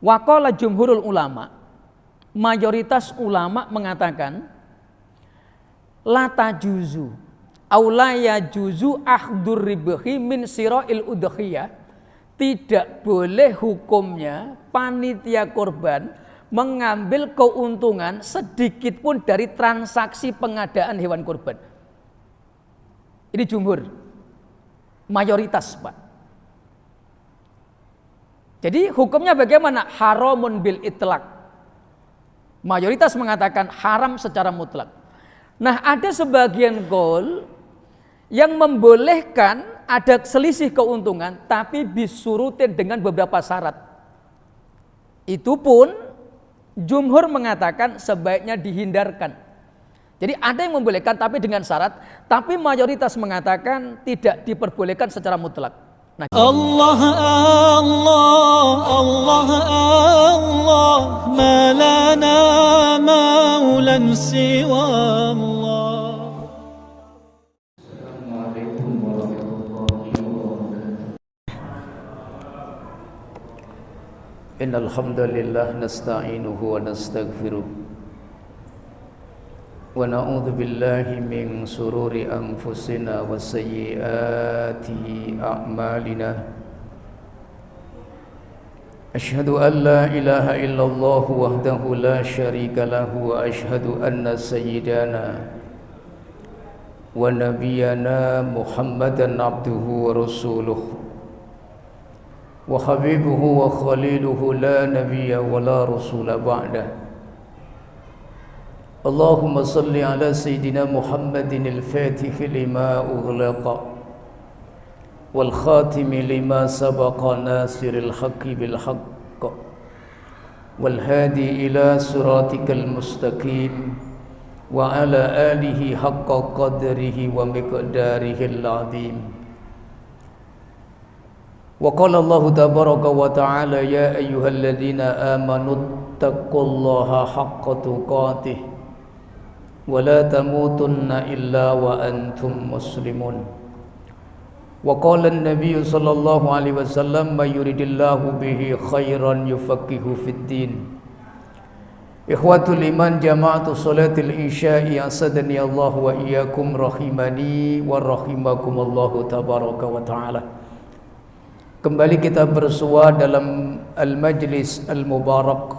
Waqala jumhurul ulama, mayoritas ulama mengatakan la tajuzu aw la yajuzu akhdur ribhi min sira'il udhiyah, tidak boleh hukumnya panitia kurban mengambil keuntungan sedikit pun dari transaksi pengadaan hewan kurban. Ini jumhur, mayoritas, Pak. Jadi hukumnya bagaimana? Haramun bil itlaq. Mayoritas mengatakan haram secara mutlak. Nah, ada sebagian qaul yang membolehkan ada selisih keuntungan tapi bisurutin dengan beberapa syarat. Itu pun jumhur mengatakan sebaiknya dihindarkan. Jadi ada yang membolehkan tapi dengan syarat, tapi mayoritas mengatakan tidak diperbolehkan secara mutlak. Nah, Allah Allah Allah Allah ma lana maulan siwa Allah. Assalamualaikum warahmatullahi wabarakatuh. Innal hamdalillah nasta'inuhu wa nastaghfiruh wa na'udzu billahi min sururi anfusina wa sayyiati a'malina. Asyhadu an la ilaha illallah wahdahu la syarika lahu wa asyhadu anna sayyidana wa nabiyyana Muhammadan abduhu wa rasuluh wa habibuhu wa khaliluhu la nabiyya wa la rasula ba'dah. Allahumma salli ala Sayyidina Muhammadin al-Fatih lima ughliqa wal khatimi lima sabaqa nasiril haqqi bil haqq wal hadi ila siratikal mustaqim wa ala alihi haqqa qadrihi wa miqdarihil azim. Wa qala Allah tabaraka wa ta'ala ya ayyuhalladzina amanu taqullaha haqqa tuqatih wa la tamutunna illa wa antum muslimun. Wa qala an-nabiy sallallahu alaihi wasallam may yuridillahu bihi khairan yufaqihu fid din. Ikhwatul iman, jama'atu salatil isya'i, asadani Allah wa iyyakum rahimani wa rahimakumullahu tabaraka wa ta'ala. Kembali kita bersua dalam al-majlis al-mubarak,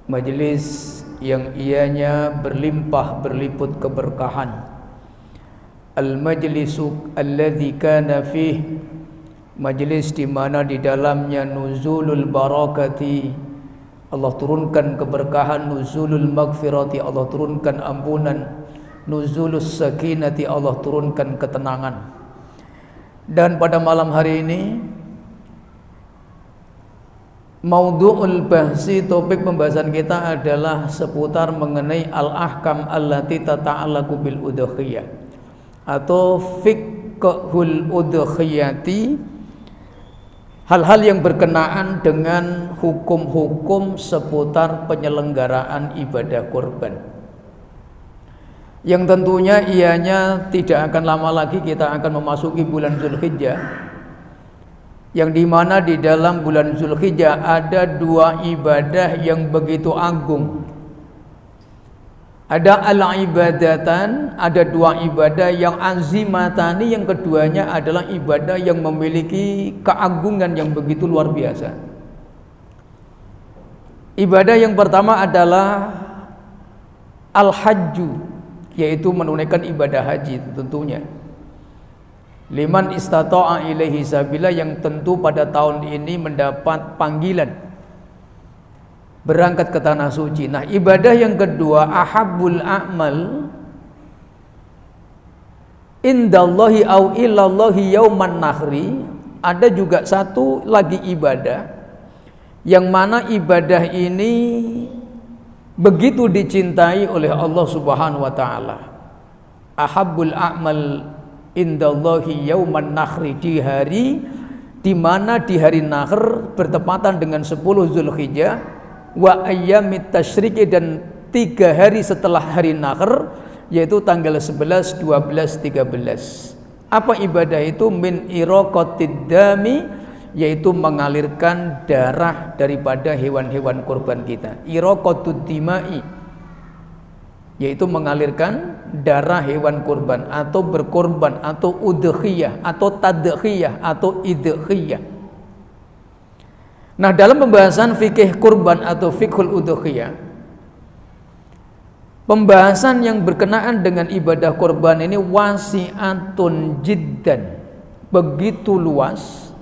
majlis yang ianya berlimpah berliput keberkahan. Al-majlisu alladzi kana fih, majlis di mana di dalamnya nuzulul barakati, Allah turunkan keberkahan, nuzulul maghfirati, Allah turunkan ampunan, nuzulus sakinati, Allah turunkan ketenangan. Dan pada malam hari ini maudhu'ul bahsi, topik pembahasan kita adalah seputar mengenai al-ahkam allati tata'allaqu bil udhiyah atau fiqhul udhiyati, hal-hal yang berkenaan dengan hukum-hukum seputar penyelenggaraan ibadah kurban, yang tentunya ianya tidak akan lama lagi kita akan memasuki bulan Zulhijjah, yang dimana di dalam bulan Zulhijjah ada dua ibadah yang begitu agung. Ada al-ibadatan, ada dua ibadah yang azimatani, yang keduanya adalah ibadah yang memiliki keagungan yang begitu luar biasa. Ibadah yang pertama adalah al-hajju, yaitu menunaikan ibadah haji tentunya. Liman istata'a ilaihi sabila, yang tentu pada tahun ini mendapat panggilan berangkat ke tanah suci. Nah, ibadah yang kedua, ahabbul a'mal indallahi au ilallahi yauman nahri. Ada juga satu lagi ibadah yang mana ibadah ini begitu dicintai oleh Allah Subhanahu wa taala. Ahabbul a'mal indallahi yauman nahri, di hari di mana di hari nahr bertepatan dengan 10 Zulhijjah, wa ayyamit tasyriqi, dan 3 hari setelah hari nahr, yaitu tanggal 11, 12, 13. Apa ibadah itu? Min iraqatid dami yaitu mengalirkan darah daripada hewan-hewan kurban kita. Iraqatud dima'i, yaitu mengalirkan darah hewan kurban atau berkorban atau udhiyah atau tadhiyah atau idhiyah. Nah, dalam pembahasan fikih kurban atau fikhul udhiyah, pembahasan yang berkenaan dengan ibadah kurban ini wasi'atun jiddan, begitu luas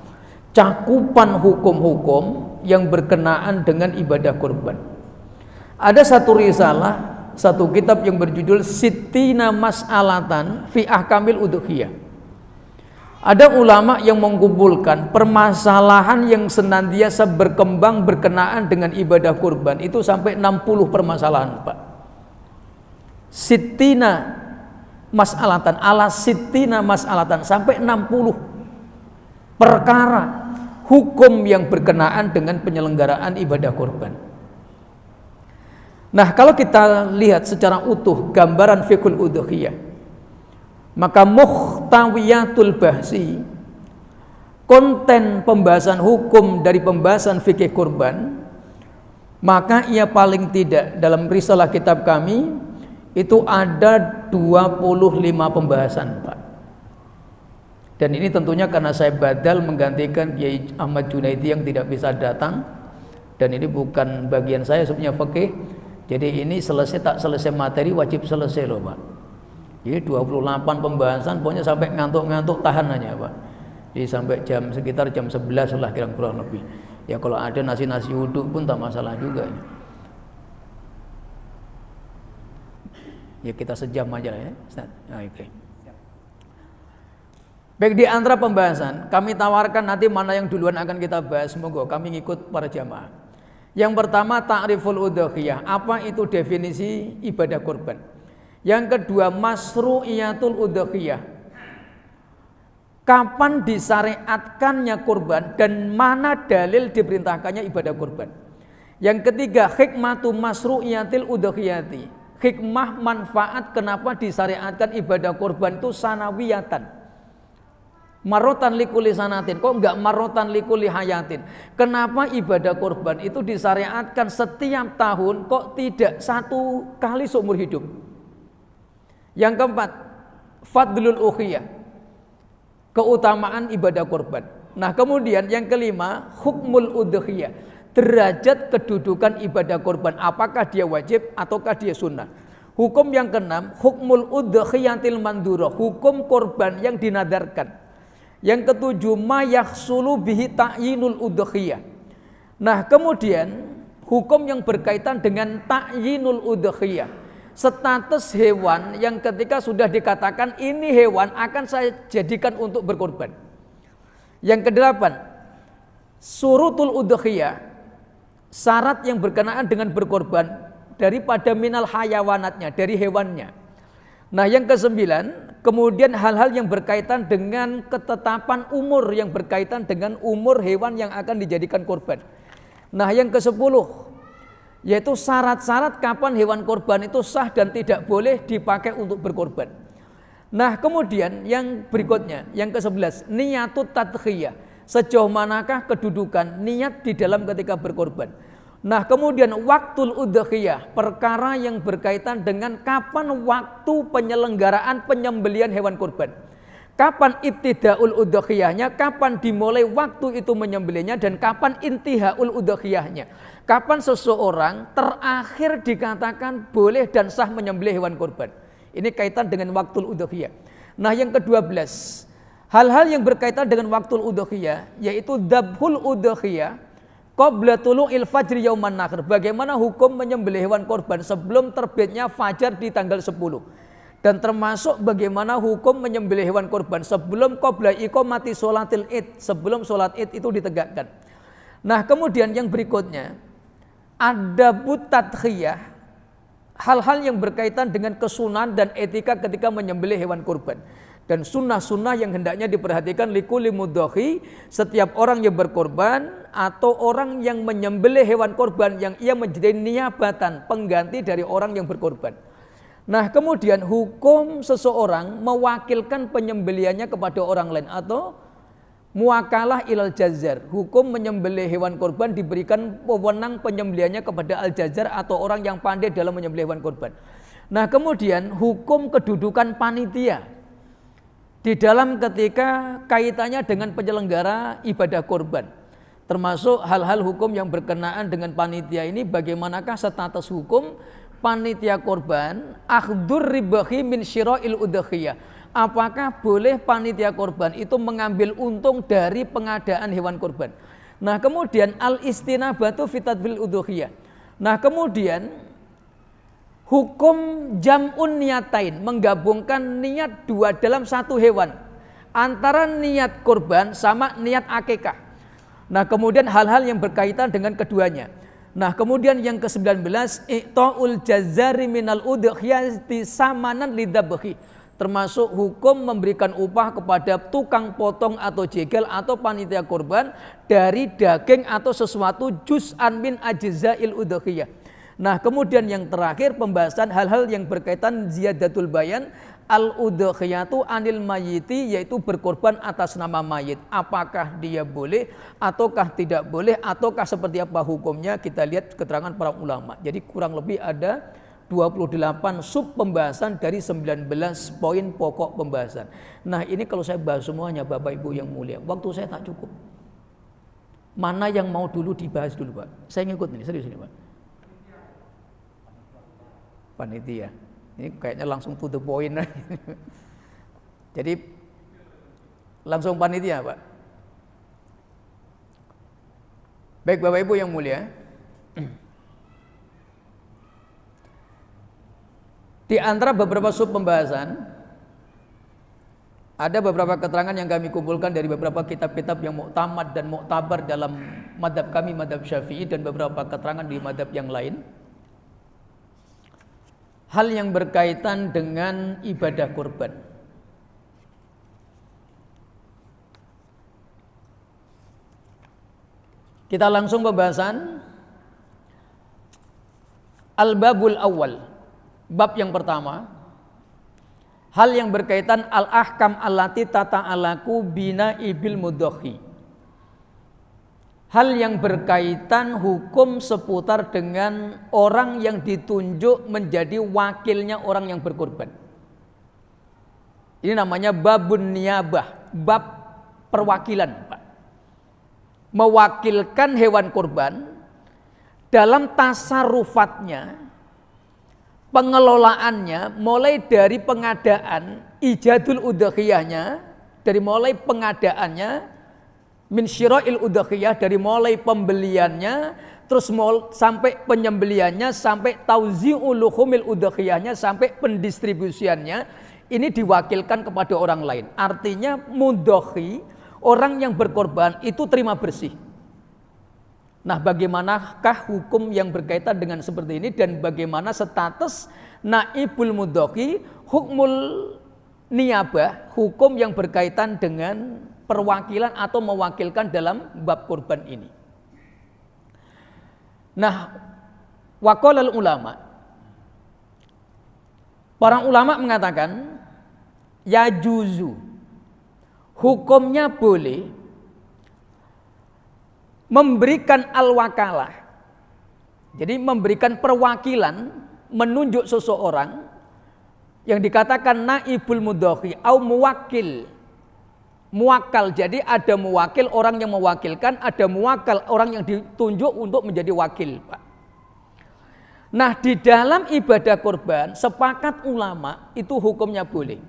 cakupan hukum-hukum yang berkenaan dengan ibadah kurban. Ada satu risalah, satu kitab yang berjudul Sittina Mas'alatan fi Ahkamil Udhiyah. Ada ulama yang mengumpulkan permasalahan yang senantiasa berkembang berkenaan dengan ibadah kurban itu sampai 60 permasalahan, Pak. Sittina Mas'alatan, ala Sittina Mas'alatan, sampai 60 perkara hukum yang berkenaan dengan penyelenggaraan ibadah kurban. Nah, kalau kita lihat secara utuh gambaran fiqhul udhiyah, maka muhtawiyatul bahsi, konten pembahasan hukum dari pembahasan fikih kurban, maka ia paling tidak dalam risalah kitab kami itu ada 25 pembahasan, Pak. Dan ini tentunya karena saya badal menggantikan Kiai Ahmad Junaidi yang tidak bisa datang, dan ini bukan bagian saya sebenarnya fikih. Jadi ini selesai tak selesai materi wajib selesai loh, Pak. Jadi 28 pembahasan pokoknya sampai ngantuk-ngantuk tahan aja, Pak. Jadi sampai sekitar jam 11 lah kira-kira lebih. Ya kalau ada nasi-nasi uduk pun tak masalah juga. Ya kita sejam aja lah ya, Ustaz. Oke. Baik, di antara pembahasan kami tawarkan nanti mana yang duluan akan kita bahas, semoga kami ngikut para jamaah. Yang pertama ta'riful udhiyah, apa itu definisi ibadah kurban. Yang kedua masru'iyatul udhiyah, kapan disyariatkannya kurban dan mana dalil diperintahkannya ibadah kurban. Yang ketiga hikmatu masru'iyatil udhiyati, hikmah manfaat kenapa disyariatkan ibadah kurban itu sanawiyatan, marotan likuli sanatin, kok enggak marotan likuli hayatin. Kenapa ibadah kurban itu disyariatkan setiap tahun, kok tidak satu kali seumur hidup. Yang keempat fadlul ukhiyah, keutamaan ibadah kurban. Nah kemudian yang kelima hukmul udhiyah, derajat kedudukan ibadah kurban, apakah dia wajib ataukah dia sunnah. Hukum yang keenam hukmul udhiyatil mandurah, hukum kurban yang dinadarkan. Yang ketujuh ma yahsulu bihi ta'yinul udhiyah. Nah kemudian hukum yang berkaitan dengan ta'yinul udhiyah, status hewan yang ketika sudah dikatakan ini hewan akan saya jadikan untuk berkorban. Yang kedelapan surutul udhiyah, syarat yang berkenaan dengan berkorban daripada minal hayawanatnya, dari hewannya. Nah yang kesembilan kemudian hal-hal yang berkaitan dengan ketetapan umur, yang berkaitan dengan umur hewan yang akan dijadikan korban. Nah yang kesepuluh yaitu syarat-syarat kapan hewan korban itu sah dan tidak boleh dipakai untuk berkorban. Nah kemudian yang berikutnya yang ke-11 niyatut tadhiyah, sejauh manakah kedudukan niat di dalam ketika berkorban. Nah kemudian waktul udhiyah, perkara yang berkaitan dengan kapan waktu penyelenggaraan penyembelihan hewan korban, kapan ibtidaul udhiyahnya, kapan dimulai waktu itu menyembelihnya, dan kapan intihaul udhiyahnya, kapan seseorang terakhir dikatakan boleh dan sah menyembelih hewan korban. Ini kaitan dengan waktul udhiyah. Nah yang ke-12 hal-hal yang berkaitan dengan waktul udhiyah, yaitu dabhul udhiyah qabla tulu'il fajri yauman nahr, bagaimana hukum menyembelih hewan korban sebelum terbitnya fajar di tanggal 10, dan termasuk bagaimana hukum menyembelih hewan korban sebelum qabla iqamati sholatil id, sebelum sholat id itu ditegakkan. Nah kemudian yang berikutnya adabut tadhiyah, hal-hal yang berkaitan dengan kesunahan dan etika ketika menyembelih hewan kurban, dan sunnah-sunnah yang hendaknya diperhatikan likulli mudhahi, setiap orang yang berkorban atau orang yang menyembelih hewan korban yang ia menjadi niabatan, pengganti dari orang yang berkorban. Nah kemudian hukum seseorang mewakilkan penyembelihannya kepada orang lain atau muakalah ilal jazar, hukum menyembelih hewan kurban diberikan wewenang penyembelihannya kepada al-jazar atau orang yang pandai dalam menyembelih hewan kurban. Nah, kemudian hukum kedudukan panitia di dalam ketika kaitannya dengan penyelenggara ibadah kurban, termasuk hal-hal hukum yang berkenaan dengan panitia ini, bagaimanakah status hukum panitia kurban, akhdur ribahi min syira'il udhiyah. Apakah boleh panitia kurban itu mengambil untung dari pengadaan hewan kurban? Nah, kemudian al-istinabatu fi tadbil udhiyah. Nah, kemudian hukum jam'un niyatain, menggabungkan niat dua dalam satu hewan, antara niat kurban sama niat akikah. Nah, kemudian hal-hal yang berkaitan dengan keduanya. Nah, kemudian yang ke-19, i'ta'ul jazari minal udhiyati samanan lidzabhi, termasuk hukum memberikan upah kepada tukang potong atau jegel atau panitia kurban dari daging atau sesuatu juz'an min ajza'il udhiyah. Nah, kemudian yang terakhir pembahasan hal-hal yang berkaitan ziyadatul bayan al-udhiyatu anil mayiti, yaitu berkorban atas nama mayit. Apakah dia boleh ataukah tidak boleh, ataukah seperti apa hukumnya, kita lihat keterangan para ulama. Jadi kurang lebih ada 28 sub pembahasan dari 19 poin pokok pembahasan. Nah, ini kalau saya bahas semuanya Bapak Ibu yang mulia, waktu saya tak cukup. Mana yang mau dulu dibahas dulu, Pak? Saya ngikut ini, serius ini, Pak. Panitia. Ini kayaknya langsung to the point. Jadi langsung panitia, Pak. Baik Bapak Ibu yang mulia, di antara beberapa sub pembahasan ada beberapa keterangan yang kami kumpulkan dari beberapa kitab-kitab yang muktamad dan muktabar dalam madhab kami, madhab Syafi'i, dan beberapa keterangan di madhab yang lain. Hal yang berkaitan dengan ibadah kurban. Kita langsung pembahasan al-babul awal. Bab yang pertama, hal yang berkaitan al-ahkam allati tata'alaku bina ibil mudhohi. Hal yang berkaitan hukum seputar dengan orang yang ditunjuk menjadi wakilnya orang yang berkurban. Ini namanya babun niyabah, bab perwakilan, Pak. Mewakilkan hewan kurban dalam tasarufatnya, pengelolaannya, mulai dari pengadaan ijadul udhiyahnya, dari mulai pengadaannya, min syira'il udhiyah, dari mulai pembeliannya, terus sampai penyembeliannya, sampai tauzi'ul luhumil udhiyahnya, sampai pendistribusiannya, ini diwakilkan kepada orang lain. Artinya mudhohi, orang yang berkorban itu terima bersih. Nah, bagaimanakah hukum yang berkaitan dengan seperti ini, dan bagaimana status naibul mudhohi, hukmul niyabah, hukum yang berkaitan dengan perwakilan atau mewakilkan dalam bab kurban ini. Nah, waqalal ulama, para ulama mengatakan ya juzu, hukumnya boleh memberikan al-wakalah. Jadi memberikan perwakilan, menunjuk seseorang yang dikatakan naibul mudhohi au muwakil. Muwakal, jadi ada muwakil, orang yang mewakilkan, ada muwakal, orang yang ditunjuk untuk menjadi wakil, Pak. Nah, di dalam ibadah kurban sepakat ulama itu hukumnya boleh.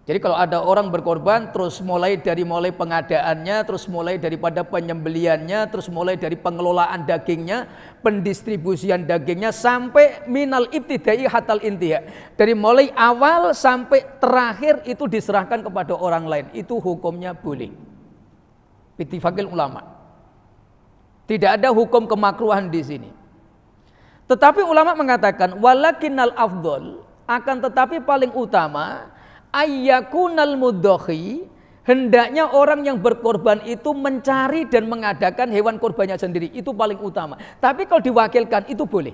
Jadi kalau ada orang berkorban, terus mulai pengadaannya, terus mulai daripada penyembeliannya, terus mulai dari pengelolaan dagingnya, pendistribusian dagingnya, sampai minal ibtidai hatal intiha, dari mulai awal sampai terakhir itu diserahkan kepada orang lain, itu hukumnya boleh. Ittifaqil ulama. Tidak ada hukum kemakruhan di sini. Tetapi ulama mengatakan walakinnal afdol, akan tetapi paling utama ayyakunal mudhohi, hendaknya orang yang berkorban itu mencari dan mengadakan hewan korbannya sendiri, itu paling utama. Tapi kalau diwakilkan itu boleh.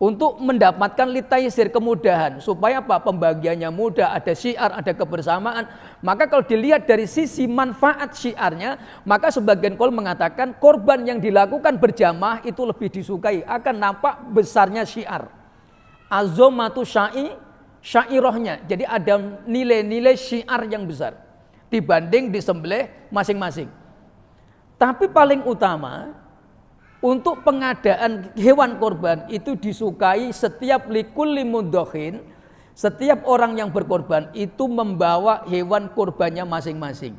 untuk mendapatkan litaisir, kemudahan, supaya apa? Pembagiannya mudah, ada syiar, ada kebersamaan. Maka kalau dilihat dari sisi manfaat syiarnya, maka sebagian qaul mengatakan korban yang dilakukan berjamaah itu lebih disukai, akan nampak besarnya syiar. Azomatu syairohnya, jadi ada nilai-nilai syiar yang besar dibanding disembelih masing-masing. Tapi paling utama, untuk pengadaan hewan korban itu disukai setiap likulli mudokhin, setiap orang yang berkorban itu membawa hewan korbannya masing-masing.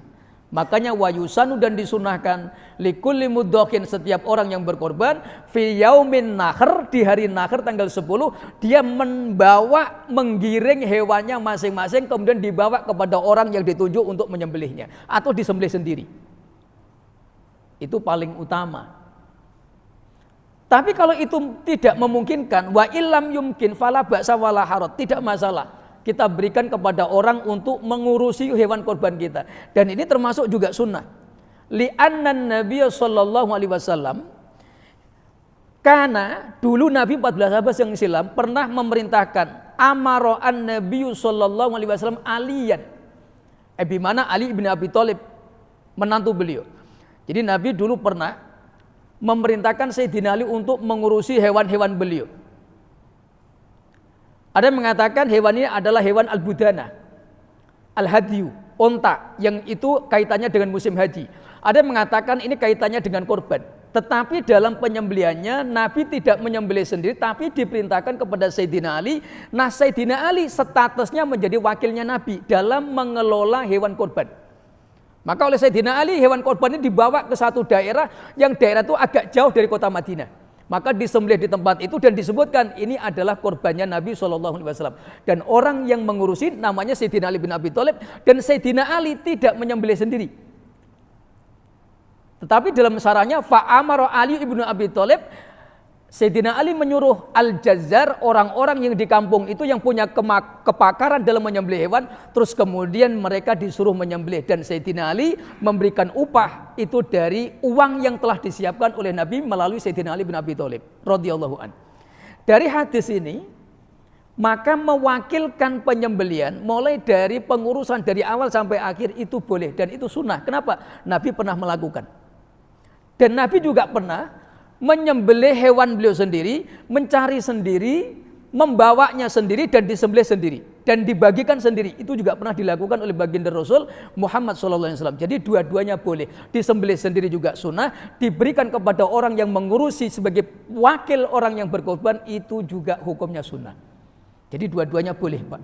Makanya wayusanu, dan disunahkan likulli mudokhin, setiap orang yang berkorban fi yaumin nahr, di hari nahr tanggal 10 dia menggiring hewannya masing-masing, kemudian dibawa kepada orang yang ditunjuk untuk menyembelihnya atau disembelih sendiri. Itu paling utama. Tapi kalau itu tidak memungkinkan, wa illam yumkin fala ba'sa wala haraj, tidak masalah. Kita berikan kepada orang untuk mengurusi hewan korban kita. Dan ini termasuk juga sunnah. Li'anna Nabi sallallahu alaihi wasallam, karena dulu Nabi 14 abad yang silam pernah memerintahkan amaro'an Nabi sallallahu alaihi wasallam aliyan. Bimana Ali bin Abi Thalib, menantu beliau. Jadi Nabi dulu pernah memerintahkan Sayyidina Ali untuk mengurusi hewan-hewan beliau. Ada yang mengatakan hewan ini adalah hewan al-budana, al-hadiyu, onta, yang itu kaitannya dengan musim haji. Ada yang mengatakan ini kaitannya dengan korban. Tetapi dalam penyembelihannya Nabi tidak menyembelih sendiri, tapi diperintahkan kepada Sayyidina Ali. Nah, Sayyidina Ali statusnya menjadi wakilnya Nabi dalam mengelola hewan korban. Maka oleh Sayyidina Ali hewan korban ini dibawa ke satu daerah yang daerah itu agak jauh dari kota Madinah. Maka disembelih di tempat itu dan disebutkan ini adalah korbannya Nabi SAW. Dan orang yang mengurusi namanya Sayyidina Ali bin Abi Thalib, dan Sayyidina Ali tidak menyembelih sendiri. Tetapi dalam syarahnya fa'amara Ali ibnu Abi Thalib, Sayyidina Ali menyuruh al-jazzar, orang-orang yang di kampung itu yang punya kepakaran dalam menyembelih hewan, terus kemudian mereka disuruh menyembelih, dan Sayyidina Ali memberikan upah itu dari uang yang telah disiapkan oleh Nabi melalui Sayyidina Ali bin Abi Thalib radhiyallahu an. Dari hadis ini maka mewakilkan penyembelihan mulai dari pengurusan dari awal sampai akhir itu boleh, dan itu sunnah. Kenapa? Nabi pernah melakukan, dan Nabi juga pernah menyembelih hewan beliau sendiri, mencari sendiri, membawanya sendiri, dan disembelih sendiri, dan dibagikan sendiri. Itu juga pernah dilakukan oleh baginda Rasul Muhammad SAW. Jadi dua-duanya boleh. Disembelih sendiri juga sunnah, diberikan kepada orang yang mengurusi sebagai wakil orang yang berkorban itu juga hukumnya sunnah. Jadi dua-duanya boleh, Pak.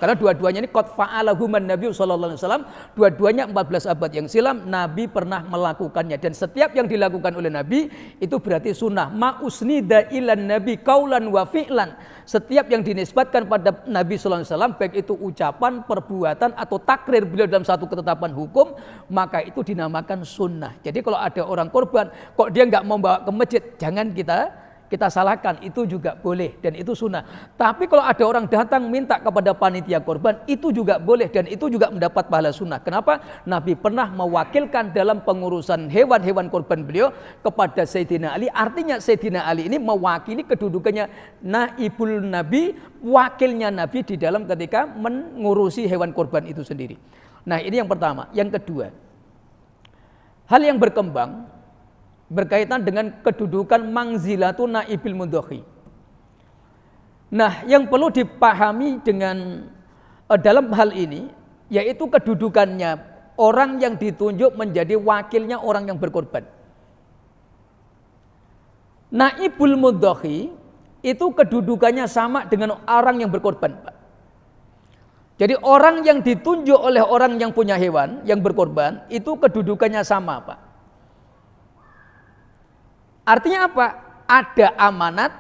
Karena dua-duanya ini qad fa'alahuman Nabi sallallahu alaihi wasallam, dua-duanya 14 abad yang silam Nabi pernah melakukannya, dan setiap yang dilakukan oleh Nabi itu berarti sunnah. Ma usnida ilan Nabi qaulan wa fi'lan. Setiap yang dinisbatkan pada Nabi sallallahu alaihi wasallam, baik itu ucapan, perbuatan atau takrir beliau dalam satu ketetapan hukum, maka itu dinamakan sunnah. Jadi kalau ada orang korban kok dia enggak mau bawa ke masjid, jangan kita salahkan, itu juga boleh dan itu sunnah. Tapi kalau ada orang datang minta kepada panitia korban, itu juga boleh dan itu juga mendapat pahala sunnah. Kenapa? Nabi pernah mewakilkan dalam pengurusan hewan-hewan korban beliau kepada Sayyidina Ali. Artinya Sayyidina Ali ini mewakili kedudukannya naibul Nabi, wakilnya Nabi di dalam ketika mengurusi hewan korban itu sendiri. Nah, ini yang pertama. Yang kedua, hal yang berkembang berkaitan dengan kedudukan mangzilatun naibil mudokhi. Nah, yang perlu dipahami dengan dalam hal ini yaitu kedudukannya orang yang ditunjuk menjadi wakilnya orang yang berkorban. Naibul mudokhi itu kedudukannya sama dengan orang yang berkorban, Pak. Jadi orang yang ditunjuk oleh orang yang punya hewan yang berkorban itu kedudukannya sama, Pak. Artinya apa? Ada amanat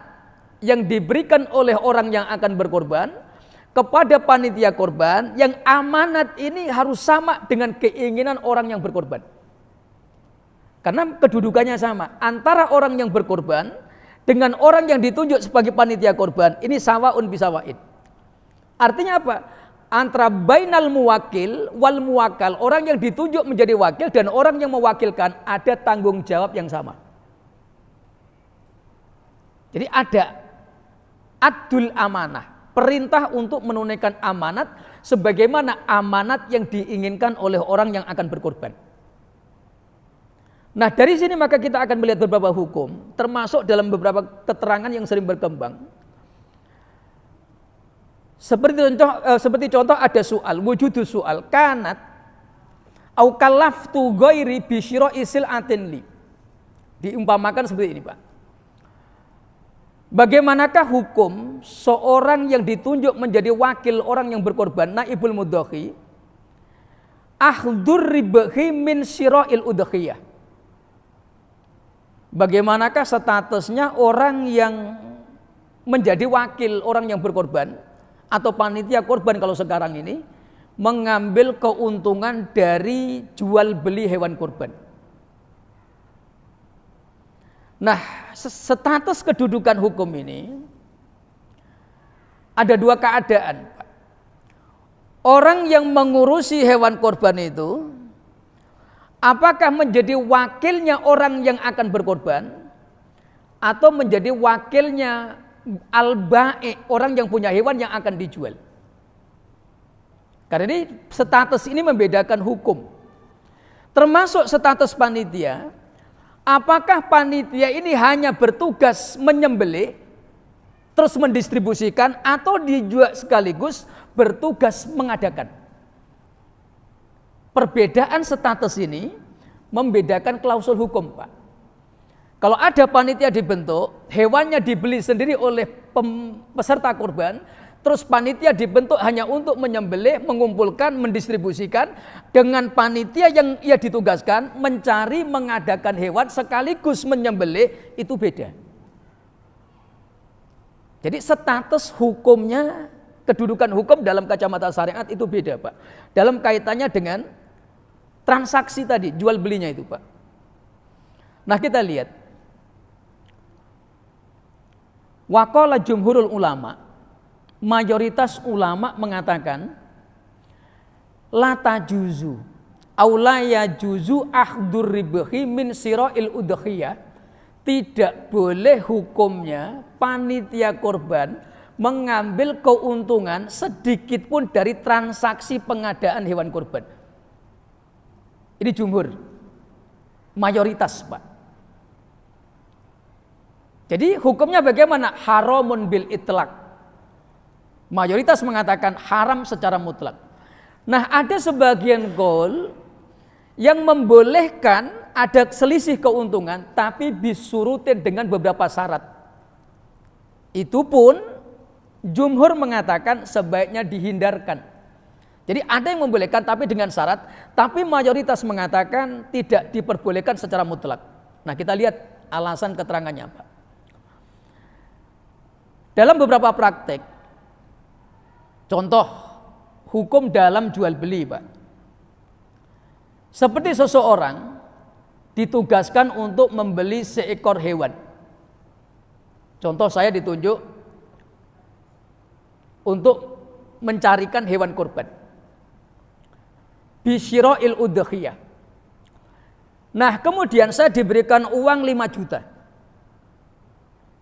yang diberikan oleh orang yang akan berkorban kepada panitia korban, yang amanat ini harus sama dengan keinginan orang yang berkorban. Karena kedudukannya sama antara orang yang berkorban dengan orang yang ditunjuk sebagai panitia korban, ini sawaun bisawain. Artinya apa? Antara bainal muwakil wal muwakal, orang yang ditunjuk menjadi wakil dan orang yang mewakilkan ada tanggung jawab yang sama. Jadi ada Adul amanah, perintah untuk menunaikan amanat sebagaimana amanat yang diinginkan oleh orang yang akan berkorban. Nah, dari sini maka kita akan melihat beberapa hukum, termasuk dalam beberapa keterangan yang sering berkembang. Seperti contoh ada soal, wujudu soal kanat au kallaftu ghairi bi syira'i sil'atin li. Diumpamakan seperti ini, Pak. Bagaimanakah hukum seorang yang ditunjuk menjadi wakil orang yang berkorban, naibul mudhahi, ahdur ribahi min syira'il udhiyah. Bagaimanakah statusnya orang yang menjadi wakil orang yang berkorban atau panitia korban kalau sekarang ini mengambil keuntungan dari jual beli hewan korban. Nah, status kedudukan hukum ini ada dua keadaan. Orang yang mengurusi hewan korban itu apakah menjadi wakilnya orang yang akan berkorban atau menjadi wakilnya al-ba'i, orang yang punya hewan yang akan dijual. Karena ini status ini membedakan hukum. Termasuk status panitia. Apakah panitia ini hanya bertugas menyembelih terus mendistribusikan atau dijual sekaligus bertugas mengadakan? Perbedaan status ini membedakan klausul hukum, Pak. Kalau ada panitia dibentuk, hewannya dibeli sendiri oleh peserta korban, terus panitia dibentuk hanya untuk menyembelih, mengumpulkan, mendistribusikan, dengan panitia yang ia ditugaskan mencari, mengadakan hewan sekaligus menyembelih, itu beda. Jadi status hukumnya, kedudukan hukum dalam kacamata syariat itu beda, Pak. Dalam kaitannya dengan transaksi tadi, jual belinya itu, Pak. Nah, kita lihat. Waqala jumhurul ulama, mayoritas ulama mengatakan la tajuzu aw la yajuzu ahdur ribahi min sira'il udhiyah, tidak boleh hukumnya panitia korban mengambil keuntungan sedikit pun dari transaksi pengadaan hewan korban. Ini jumhur, mayoritas, Pak. Jadi hukumnya bagaimana? Haramun bil itlaq. Mayoritas mengatakan haram secara mutlak. Nah, ada sebagian qaul yang membolehkan ada selisih keuntungan tapi bisurutin dengan beberapa syarat. Itu pun jumhur mengatakan sebaiknya dihindarkan. Jadi ada yang membolehkan tapi dengan syarat, tapi mayoritas mengatakan tidak diperbolehkan secara mutlak. Nah, kita lihat alasan keterangannya, Pak. Dalam beberapa praktek, contoh hukum dalam jual beli, Pak. Seperti seseorang ditugaskan untuk membeli seekor hewan. Contoh saya ditunjuk untuk mencarikan hewan kurban. Bisyira'il udhiyah. Nah, kemudian saya diberikan uang 5 juta.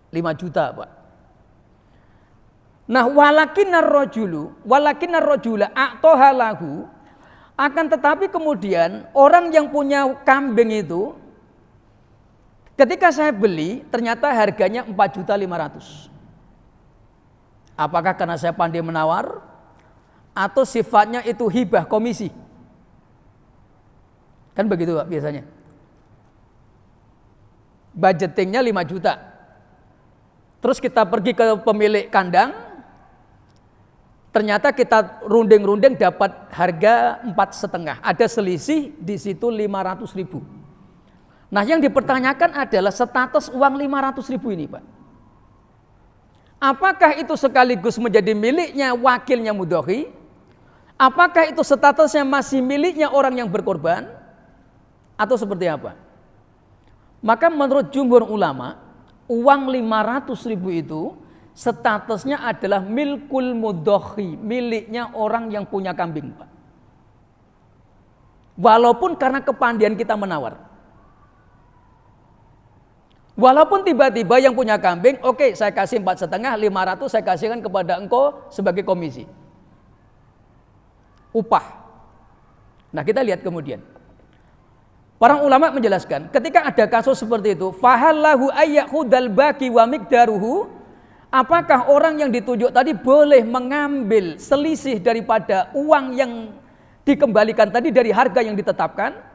5 juta, Pak. Nah, walakinar rajula a'toha lahu, akan tetapi kemudian orang yang punya kambing itu ketika saya beli ternyata harganya 4.500.000. Apakah karena saya pandai menawar atau sifatnya itu hibah komisi? Kan begitu, Pak, biasanya. Budgetingnya 5 juta. Terus kita pergi ke pemilik kandang, ternyata kita runding-runding dapat harga 4,5. Ada selisih di situ 500.000. Nah, yang dipertanyakan adalah status uang 500.000 ini, Pak. Apakah itu sekaligus menjadi miliknya wakilnya mudhahi? Apakah itu statusnya masih miliknya orang yang berkorban? Atau seperti apa? Maka menurut jumhur ulama, uang 500.000 itu statusnya adalah milkul mudhahi, miliknya orang yang punya kambing, Pak. Walaupun karena kepandian kita menawar. Walaupun tiba-tiba yang punya kambing, oke, saya kasih 4,5, 500 saya kasihkan kepada engkau sebagai komisi. Upah. Nah, kita lihat kemudian. Para ulama menjelaskan, ketika ada kasus seperti itu, fahallahu ayyakhudal baqi wa miqdaruhu, apakah orang yang ditunjuk tadi boleh mengambil selisih daripada uang yang dikembalikan tadi dari harga yang ditetapkan?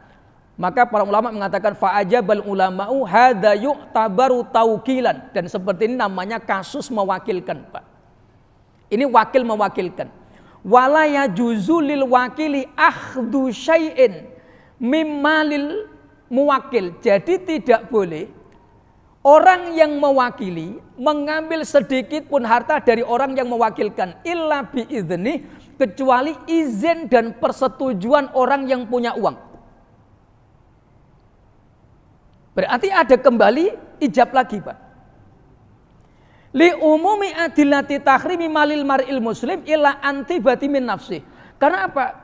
Maka para ulama mengatakan fa'ajabal ulama'u hadza yu'tabaru taukilan, dan seperti ini namanya kasus mewakilkan, Pak. Ini wakil mewakilkan. Wala yajuzu lil wakili akhdhu syai'in mimmalil muwakil. Jadi tidak boleh orang yang mewakili mengambil sedikit pun harta dari orang yang mewakilkan illa biidznih, kecuali izin dan persetujuan orang yang punya uang. Berarti ada kembali ijab lagi, Pak. Li umumi adillati tahrimi malil mar'il muslim illa antibati min nafsih. Karena apa?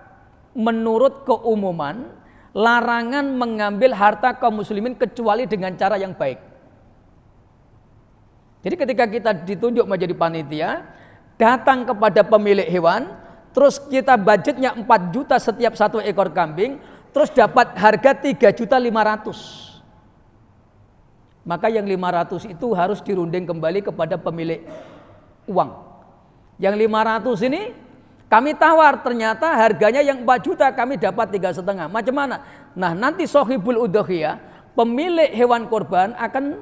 Menurut keumuman, larangan mengambil harta kaum muslimin kecuali dengan cara yang baik. Jadi ketika kita ditunjuk menjadi panitia, datang kepada pemilik hewan, terus kita budgetnya 4 juta setiap 1 ekor kambing, terus dapat harga 3.500.000. Maka yang 500 itu harus dirunding kembali kepada pemilik uang. Yang 500 ini kami tawar, ternyata harganya yang 4 juta kami dapat 3,5. Macam mana? Nah, nanti sohibul udhiyah, pemilik hewan korban akan